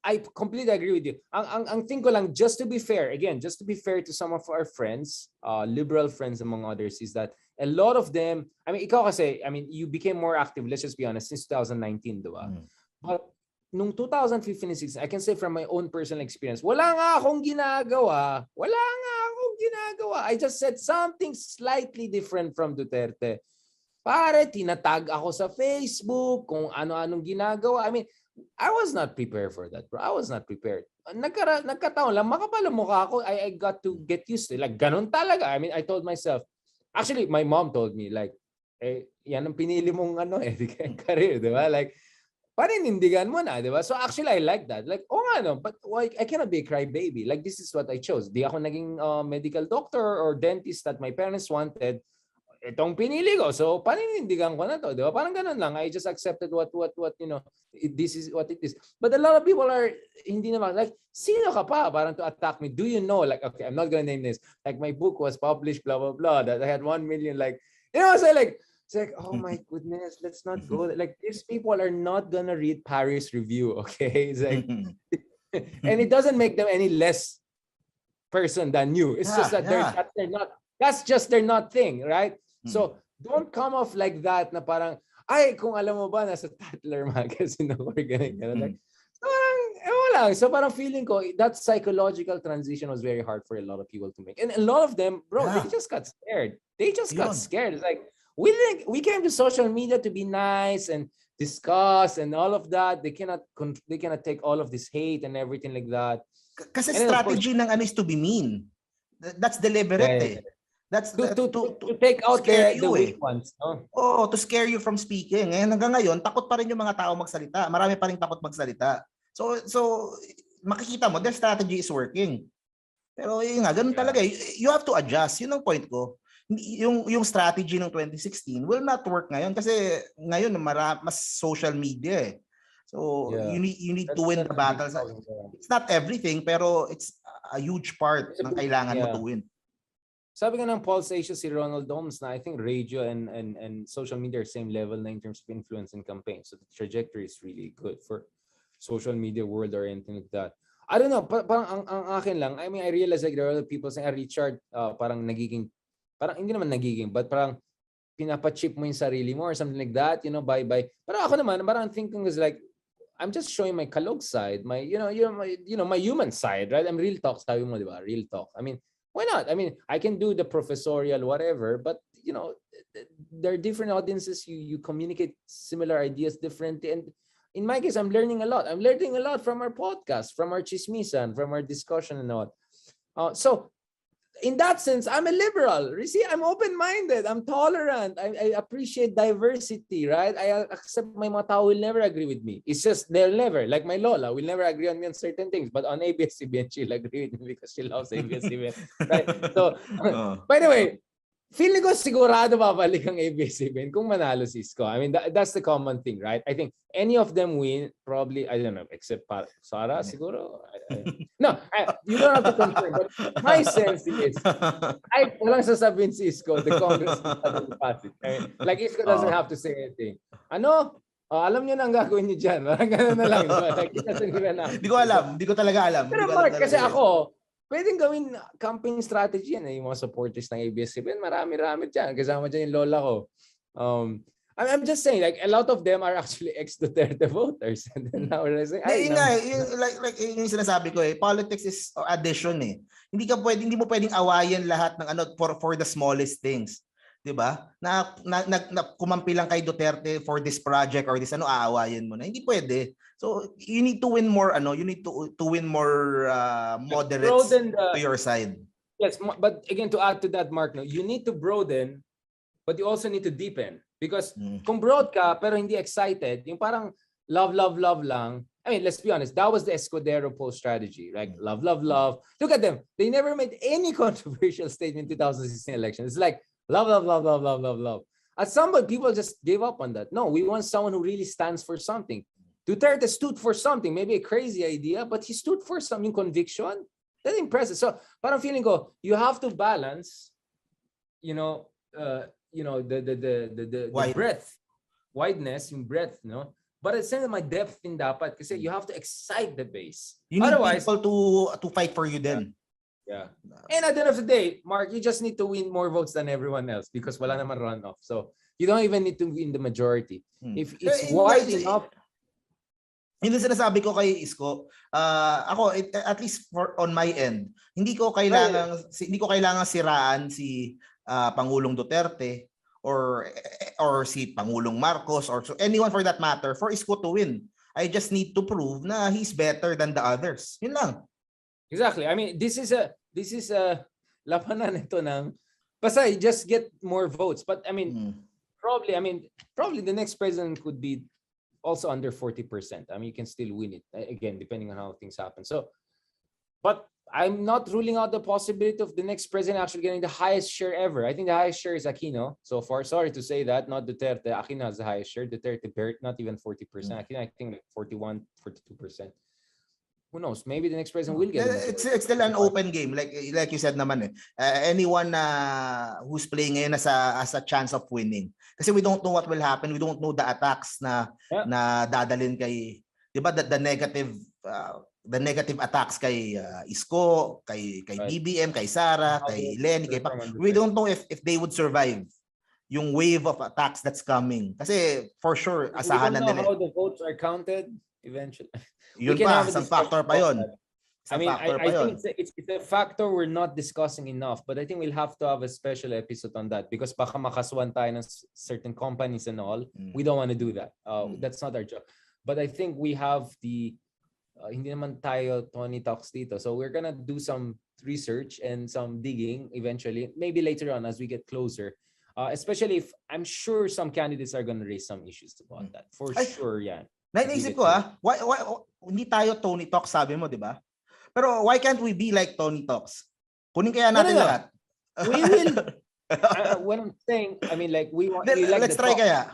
I completely agree with you. Ang thing ko lang, just to be fair to some of our friends, liberal friends among others, is that a lot of them, I mean, ikaw kasi, I mean, you became more active, let's just be honest, since 2019, diba? But nung 2015 and 16, I can say from my own personal experience, wala nga akong ginagawa. I just said something slightly different from Duterte. Pare, tinatag ako sa Facebook, kung ano-anong ginagawa. I mean, I was not prepared for that, bro. I was not prepared. Nagkataon lang, makapal ang mukha ako. I got to get used to it. Like, ganun talaga. I mean, I told myself, actually, my mom told me, like, yan ang pinili mong career, di ba? Like, paninindigan mo na, di ba? So actually, I like that. Like, but I cannot be a crybaby. Like, this is what I chose. Di ako naging medical doctor or dentist that my parents wanted. Itong pinili ko. So, paninindigan ko na to, di ba? Parang ganun lang. I just accepted what this is what it is. But a lot of people are, hindi naman, like, sino ka pa? Parang to attack me. Do you know? Like, okay, I'm not gonna name this. Like, my book was published, blah, blah, blah. That I had 1 million, like, so like, it's like, oh my goodness, let's not go. Like, these people are not gonna read Paris Review, okay? It's like, and it doesn't make them any less person than you. It's just that they're not. That's just their not thing, right? So don't come off like that. Na parang, ay, kung alam mo ba, nasa Tatler magazine ako, ganun. Like, so parang, so parang feeling ko that psychological transition was very hard for a lot of people to make, and a lot of them, bro, they just got scared. Got scared. It's like, we came to social media to be nice and discuss and all of that. They cannot take all of this hate and everything like that. Kasi strategy ng is to be mean. That's deliberate. That's to take out the weak ones. To scare you from speaking. And hanggang ngayon, takot pa rin yung mga tao magsalita. Marami pa rin takot magsalita. So makikita mo, their strategy is working. Pero yun nga, ganun talaga. You have to adjust. Yun ang point ko. Yung strategy ng 2016 will not work ngayon kasi ngayon mas social media . So you need to win the battles. It's not everything, pero it's a huge part ng kailangan mo to win. Sabi nga ng Pulse Asia si Ronald Doms na I think radio and social media are same level na in terms of influence and campaign. So the trajectory is really good for social media world or anything like that. I don't know, parang ang akin lang, I mean, I realize like there are other people saying, Richard, parang hindi naman nagiging, but parang pinapachip mo yung sarili mo or something like that, bye. Pero ako naman, parang thinking was like, I'm just showing my kalog side, my, my human side, right? I'm real talk, sabi mo, di ba? Real talk. I mean, why not? I mean, I can do the professorial whatever, but, there are different audiences. You communicate similar ideas differently. And in my case, I'm learning a lot. I'm learning a lot from our podcast, from our chismisan, from our discussion and all. So, in that sense, I'm a liberal. You see, I'm open-minded. I'm tolerant. I appreciate diversity, right? I accept my mga tao will never agree with me. It's just they'll never, like my Lola, will never agree on me on certain things. But on ABS-CBN, she'll agree with me because she loves ABS-CBN. Right? So, by the way, feeling ko sigurado babalik ang ABS-CBN kung manalo si Isko. I mean, that's the common thing, right? I think any of them win, probably, I don't know, except Sara, siguro. No, you don't have to confirm. But my sense is, walang sasabihin si Isko, the Congress doesn't pass it. I mean, like, Isko doesn't have to say anything. Alam niyo na ang gagawin niyo dyan. Parang gano'n na lang. Like, Hindi ko alam. Hindi ko talaga alam. Pero Mark, kasi ako, pwedeng gawin campaign strategy yan. Yung mga supporters ng ABS-CBN, marami-rami dyan. Kasama dyan yung lola ko. I'm just saying, like, a lot of them are actually ex-Duterte voters. And then now we're saying, like yung sinasabi ko politics is addition Hindi mo pwedeng awayan lahat ng for the smallest things. 'Di ba? Na kumampi lang kay Duterte for this project or this aawayan mo na. Hindi pwede. So you need to win more you need to win more moderates to your side. Yes, but again, to add to that, Mark, you need to broaden, but you also need to deepen. Because kung broad ka pero hindi excited, yung parang love lang. I mean, let's be honest, that was the Escudero poll strategy, right? Love. Look at them. They never made any controversial statement in 2016 election. It's like love. At some point, people just gave up on that. No, we want someone who really stands for something. Duterte stood for something, maybe a crazy idea, but he stood for something, conviction. That's impressive. So, parang feeling ko, you have to balance, the breadth, wideness, yung breadth, no? But at the same time, my depth in dapat kasi you have to excite the base. You need people to fight for you then. Yeah. And at the end of the day, Mark, you just need to win more votes than everyone else because wala naman runoff. So, you don't even need to win the majority. If it's wide enough. Yung sinasabi ko kay Isko, ako at least on my end, hindi ko kailangan siraan si Pangulong Duterte or si Pangulong Marcos or so anyone for that matter for Isko to win. I just need to prove na he's better than the others. Yun lang. Exactly. I mean, this is a labanan ito ng basta just get more votes. But I mean, probably the next president could be also under 40%. I mean, you can still win it again, depending on how things happen. So, but I'm not ruling out the possibility of the next president actually getting the highest share ever. I think the highest share is Aquino so far. Sorry to say that, not Duterte. Aquino has the highest share. Duterte, not even 40%. Aquino, I think like 41, 42%. Who knows? Maybe the next president will get it. It's still an open game, like you said naman anyone who's playing ngayon as a chance of winning. Kasi we don't know what will happen. We don't know the attacks na dadalhin kay, 'di ba, the negative attacks kay Isko, kay BBM, kay Sara, kay Leni, kay Pacquiao. We don't know if they would survive yung wave of attacks that's coming. Kasi for sure asahan na nila. We don't know how the votes are counted eventually. Yun pa, isang factor pa yun. I mean, I think it's a factor we're not discussing enough, but I think we'll have to have a special episode on that because baka makasuhan tayo ng certain companies and all. We don't want to do that. That's not our job. But I think we have hindi naman tayo Tony Talks dito. So we're gonna do some research and some digging eventually, maybe later on as we get closer. Especially if I'm sure some candidates are gonna raise some issues about that. For sure, yan. Naisip ko why hindi tayo Tony Talks sabi mo, 'di ba? Pero why can't we be like Tony Talks? Kunin kaya natin lahat. We will. What I'm saying, I mean, like we like let's try kaya.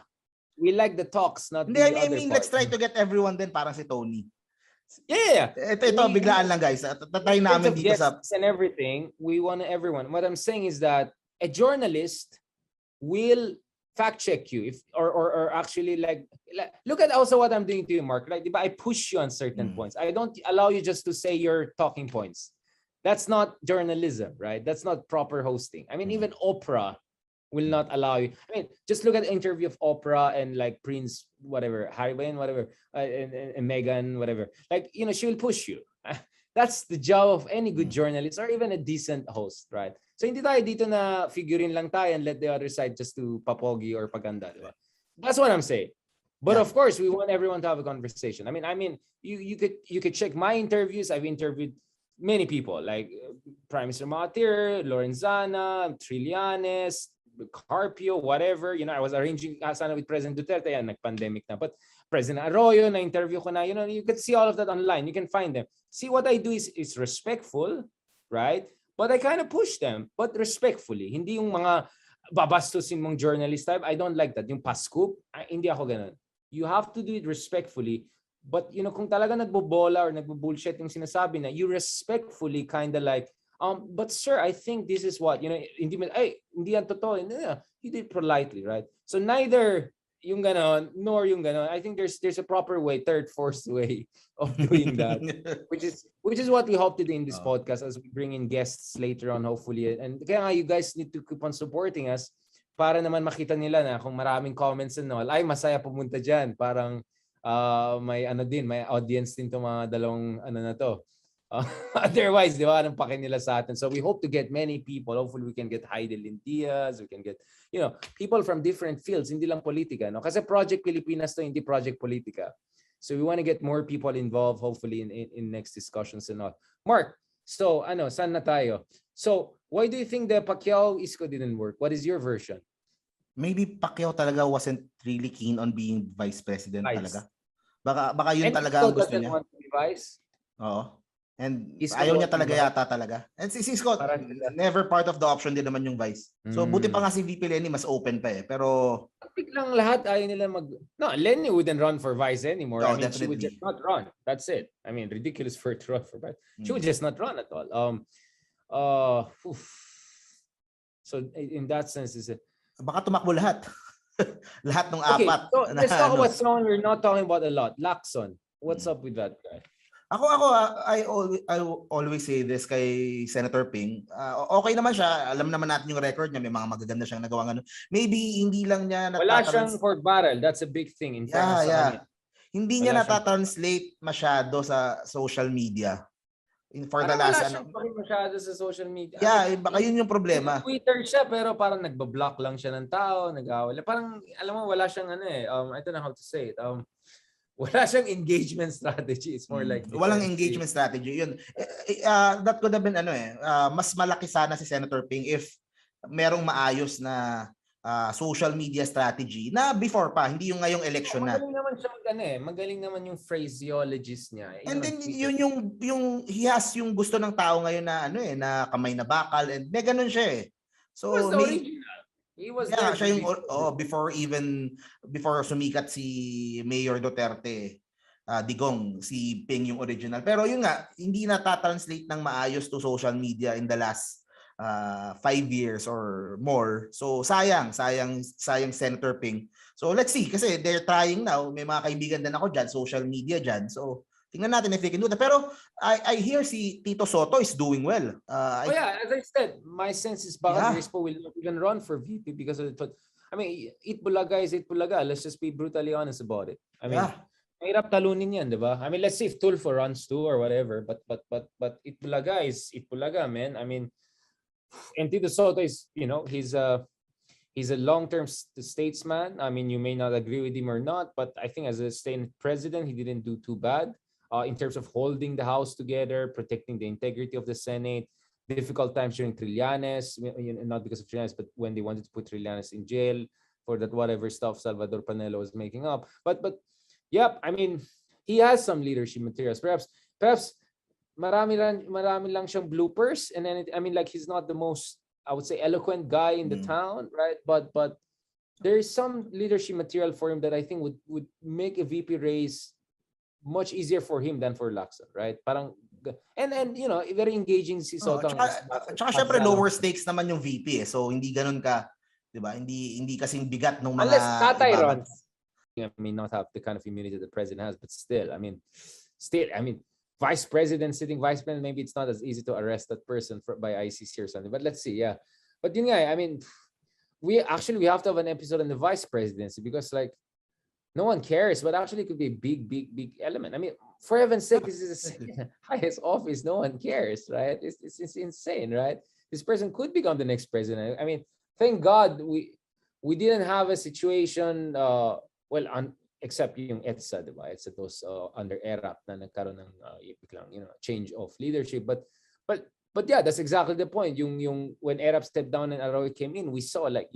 We like the talks, not the other part. Let's try to get everyone then parang si Tony. Yeah. Ito biglaan lang guys. Tatry namin dito sa and everything. We want everyone. What I'm saying is that a journalist will fact check you or actually like look at also what I'm doing to you, Mark. Like, I push you on certain points. I don't allow you just to say your talking points. That's not journalism, right? That's not proper hosting. I mean, even Oprah will not allow you. I mean, just look at the interview of Oprah and like Prince, whatever, Harry, whatever, and Meghan, whatever. Like, she will push you. That's the job of any good journalist or even a decent host, right? So hindi tayo dito na figurein lang tayo and let the other side just to papogi or paganda, diba? That's what I'm saying. But of course, we want everyone to have a conversation. I mean, you could check my interviews. I've interviewed many people like Prime Minister Mahathir, Lorenzana, Trillanes, Carpio, whatever. I was arranging sana with President Duterte, nag-pandemic na. But President Arroyo, na-interview ko na, you can see all of that online. You can find them. See, what I do is respectful, right? But I kind of push them, but respectfully. Hindi yung mga babastusin mong journalist type. I don't like that. Yung pa-scoop, hindi ako ganun. You have to do it respectfully. But, kung talaga nagbobola or nagbo-bullshit yung sinasabi na, you respectfully kind of like, but sir, I think this is what, hindi yan totoo. You did politely, right? So neither yung ganon, nor yung ganon. I think there's a proper way, third, fourth way of doing that, which is what we hope to do in this podcast as we bring in guests later on, hopefully. And kaya nga, you guys need to keep on supporting us para naman makita nila na kung maraming comments and all, ay masaya pumunta dyan. Parang may audience din to mga dalawang na to. Otherwise, di ba, anong pake nila sa atin? So we hope to get many people. Hopefully we can get Heidelin Diaz, we can get, people from different fields, hindi lang politika, no? Kasi Project Pilipinas to, hindi Project Politika. So we want to get more people involved, hopefully in next discussions and all. Mark, so saan na tayo? So why do you think the Pacquiao Isko didn't work? What is your version? Maybe Pacquiao talaga wasn't really keen on being vice president talaga. Baka yun talaga ang gusto niya. Want to be vice? Oo. And Isko ayaw niya talaga yata talaga. And si Isko, never part of the option din naman yung vice. So buti pa nga si VP Leni mas open pa eh. Pero lang lahat ayaw nila No, Leni wouldn't run for vice anymore. I mean, definitely. She would just not run. That's it. I mean, ridiculous for her to run for vice. She would just not run at all. So in that sense, is it? Baka tumakbo lahat. Lahat ng apat. So let's talk about someone we're not talking about a lot. Lacson. What's up with that guy? Ako I always say this kay Senator Ping. Okay naman siya. Alam naman natin yung record niya. May mga magaganda siyang nagawa ano. Maybe hindi lang niya wala siyang pork barrel. That's a big thing in fairness. Yeah. Hindi niya natatranslate masyado sa social media. For the last masyado sa social media. Yeah, baka yun yung problema. Twitter siya pero parang nagba-block lang siya ng tao, nag-awala. Parang alam mo wala siyang I don't know how to say it. Wala siyang engagement strategy. It's more like walang engagement strategy. Yun. That could have been mas malaki sana si Senator Ping if merong maayos na social media strategy na before pa, hindi yung ngayong election na. Magaling naman siya magaling naman yung phraseologist niya. And then yun yung he has yung gusto ng tao ngayon na na kamay na bakal and may ganun siya eh. So he was siya yung before sumikat si Mayor Duterte, Digong, si Ping yung original. Pero yun nga, hindi natatranslate ng maayos to social media in the last 5 years or more. So sayang Senator Ping. So let's see kasi they're trying now. May mga kaibigan din ako dyan, social media dyan. So tingnan natin if they can do that. Pero I hear si Tito Soto is doing well. As I said, my sense is baka Rispo will not even run for VP because of it. I mean, Itbulaga is Itbulaga. Let's just be brutally honest about it. I mean, mahirap talunin yan, di ba? I mean, let's see if Tulfo runs too or whatever. But Itbulaga is Itbulaga, man. I mean, and Tito Soto is, he's a long-term statesman. I mean, you may not agree with him or not, but I think as a state president, he didn't do too bad. In terms of holding the House together, protecting the integrity of the Senate, difficult times during Trillanes, not because of Trillanes, but when they wanted to put Trillanes in jail for that whatever stuff Salvador Panelo was making up. But yeah, I mean, he has some leadership materials. Perhaps marami lang siyang bloopers, and then I mean, like he's not the most, I would say, eloquent guy in the town, right? But there is some leadership material for him that I think would make a VP race much easier for him than for Lacson, right? Parang and very engaging si Soto. Tsaka syempre lower stakes naman yung VP eh. So hindi ganoon ka, 'di ba? Hindi kasing bigat ng mga unless Tatay runs. I mean, not have the kind of immunity the president has, but still, I mean, vice president, sitting vice president, maybe it's not as easy to arrest that person by ICC or something. But let's see, yeah. But yun nga, I mean, we have to have an episode on the vice presidency because like no one cares, but actually it could be a big element. I mean, for heaven's sake, this is the second highest office. No one cares, right? It's insane, right? This person could become the next president. I mean, thank God we didn't have a situation, except yung EDSA, diba? EDSA those under ERAP na nagkaroon ng change of leadership. But yeah, that's exactly the point. Yung when ERAP stepped down and Arawi came in, we saw like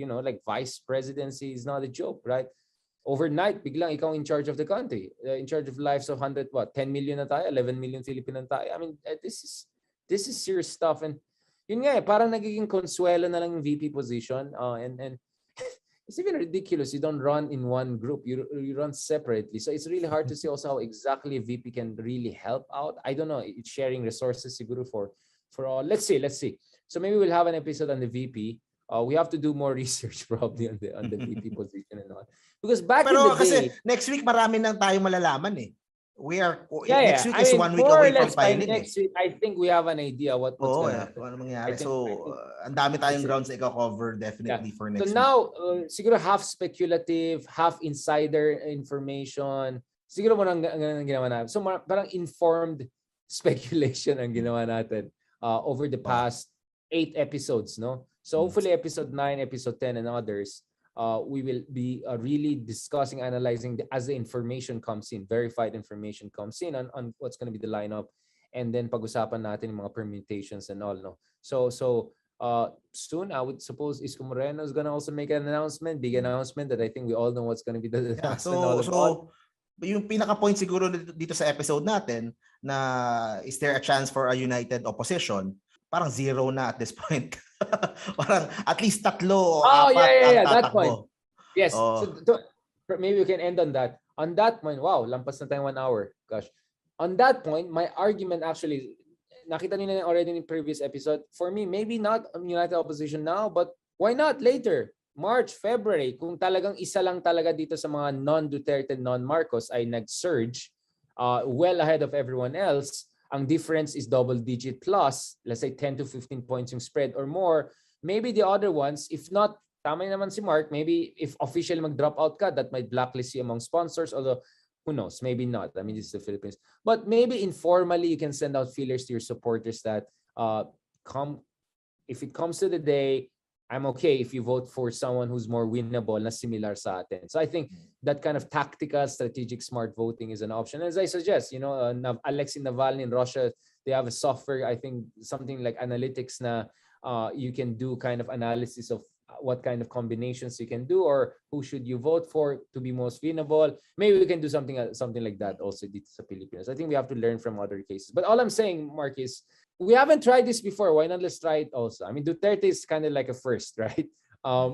vice presidency is not a joke, right? Overnight, biglang ikaw in charge of the country, in charge of lives of 10 million na tayo, 11 million Filipino na tayo. I mean, this is serious stuff. And yun nga parang nagiging consuelo na lang yung VP position. And it's even ridiculous. You don't run in one group. You run separately. So it's really hard to see also how exactly a VP can really help out. I don't know. It's sharing resources siguro for all. Let's see. So maybe we'll have an episode on the VP. We have to do more research probably on the VP position and all. Because back in the day, kasi next week marami nang tayo malalaman eh. Next week I is mean, 1 week away from filing. Next week, I think we have an idea what's going to happen. Ano mangyayari. So, ang dami tayong grounds na i-cover definitely for next week. So now, siguro half speculative, half insider information. Siguro mo nang ginawa natin. So parang informed speculation ang ginawa natin over the past 8 episodes, no? So hopefully episode 9, episode 10, and others, we will be really discussing, analyzing as the information comes in, verified information comes in on what's going to be the lineup, and then pag-usapan natin yung mga permutations and all, no? So soon, I would suppose Isko Moreno is going to also make an announcement, big announcement that I think we all know what's going to be the announcement. So yung pinaka-point siguro dito sa episode natin na is there a chance for a united opposition? Parang zero na at this point. Parang at least 3 o 4 ang that tatakbo. point. Yes. So maybe we can end on that. On that point, wow, lampas na tayo 1 hour. Gosh. On that point, my argument actually, nakita niyo na already in the previous episode, for me, maybe not united opposition now, but why not later? March, February, kung talagang isa lang talaga dito sa mga non-Duterte, non-Marcos ay nag-surge well ahead of everyone else, ang difference is double digit plus, let's say 10 to 15 points yung spread or more, maybe the other ones, if not, tama naman si Mark, maybe if officially mag-drop out ka, that might blacklist you among sponsors, although who knows, maybe not. I mean, this is the Philippines. But maybe informally, you can send out feelers to your supporters that if it comes to the day, I'm okay if you vote for someone who's more winnable na similar sa atin. So I think that kind of tactical, strategic, smart voting is an option. As I suggest, Alexei Navalny in Russia, they have a software, I think something like analytics na you can do kind of analysis of what kind of combinations you can do or who should you vote for to be most winnable. Maybe we can do something like that also dito sa Pilipinas. I think we have to learn from other cases. But all I'm saying, Mark, is we haven't tried this before. Why not let's try it also? I mean, Duterte is kind of like a first, right?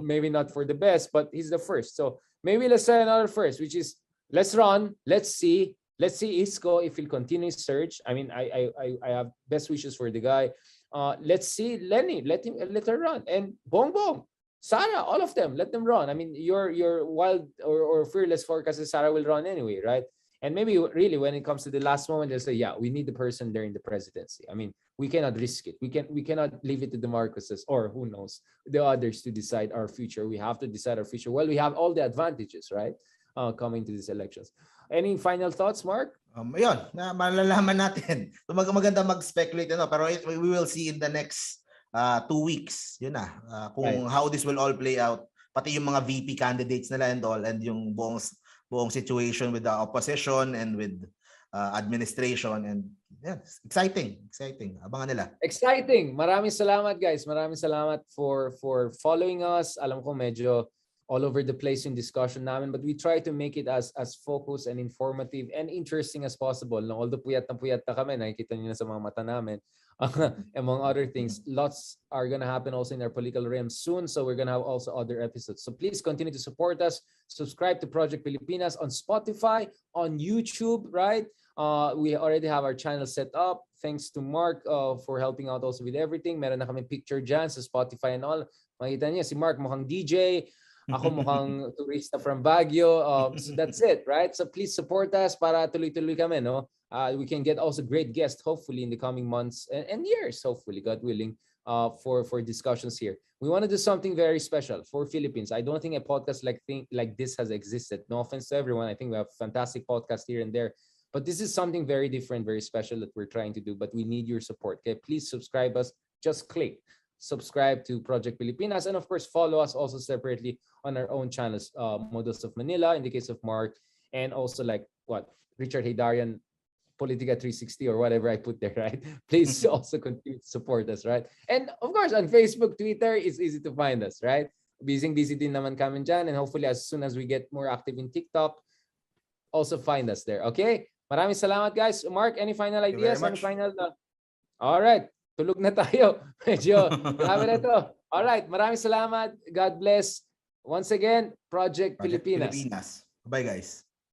Maybe not for the best, but he's the first. So maybe let's try another first, which is let's run, let's see Isko if he'll continue his search. I mean, I have best wishes for the guy. Let's see Leni, let her run, and Bongbong, Sara, all of them, let them run. I mean, your wild or fearless forecast is Sara will run anyway, right? And maybe really when it comes to the last moment, they'll say, yeah, we need the person there in the presidency. I mean, we cannot risk it. We cannot leave it to the Marcoses or who knows, the others to decide our future. We have to decide our future. Well, we have all the advantages, right? Coming to these elections. Any final thoughts, Mark? Yun, na malalaman natin. Maganda mag-speculate, pero we will see in the next 2 weeks. Yun na. Kung how this will all play out. Pati yung mga VP candidates nila and all, and yung buong situation with the opposition and with administration, and yeah, exciting. Abangan nila. Exciting. Maraming salamat, guys. Maraming salamat for following us. Alam ko medyo all over the place yung discussion namin, but we try to make it as focused and informative and interesting as possible. No, although puyat na kami, nakikita niyo na sa mga mata namin. Among other things, lots are going to happen also in our political realm soon, so we're going to have also other episodes. So please continue to support us. Subscribe to Project Pilipinas on Spotify, on YouTube, right? We already have our channel set up. Thanks to Mark for helping out also with everything. Meron na kami picture dyan sa Spotify and all. Makita niyo, si Mark mukhang DJ. Ako mukhang turista from Baguio. So that's it, right? So please support us para tuloy-tuloy kami, no? We can get also great guests, hopefully, in the coming months and years, hopefully, God willing, for discussions here. We want to do something very special for Philippines. I don't think a podcast like this has existed. No offense to everyone. I think we have fantastic podcasts here and there. But this is something very different, very special that we're trying to do. But we need your support. Okay, please subscribe us. Just click subscribe to Project Pilipinas, and of course follow us also separately on our own channels, Models of Manila in the case of Mark, and also like Richard Haydarian, Politica 360 or whatever I put there, right? Please also continue to support us, right? And of course on Facebook, Twitter, it's easy to find us, right? Busy din naman kami dyan, and hopefully as soon as we get more active in TikTok, also find us there. Okay, maraming salamat, guys. Mark, any final ideas? Any final all right, tulog na tayo. Medyo grabe na to. Alright, maraming salamat. God bless. Once again, Project Pilipinas. Bye guys.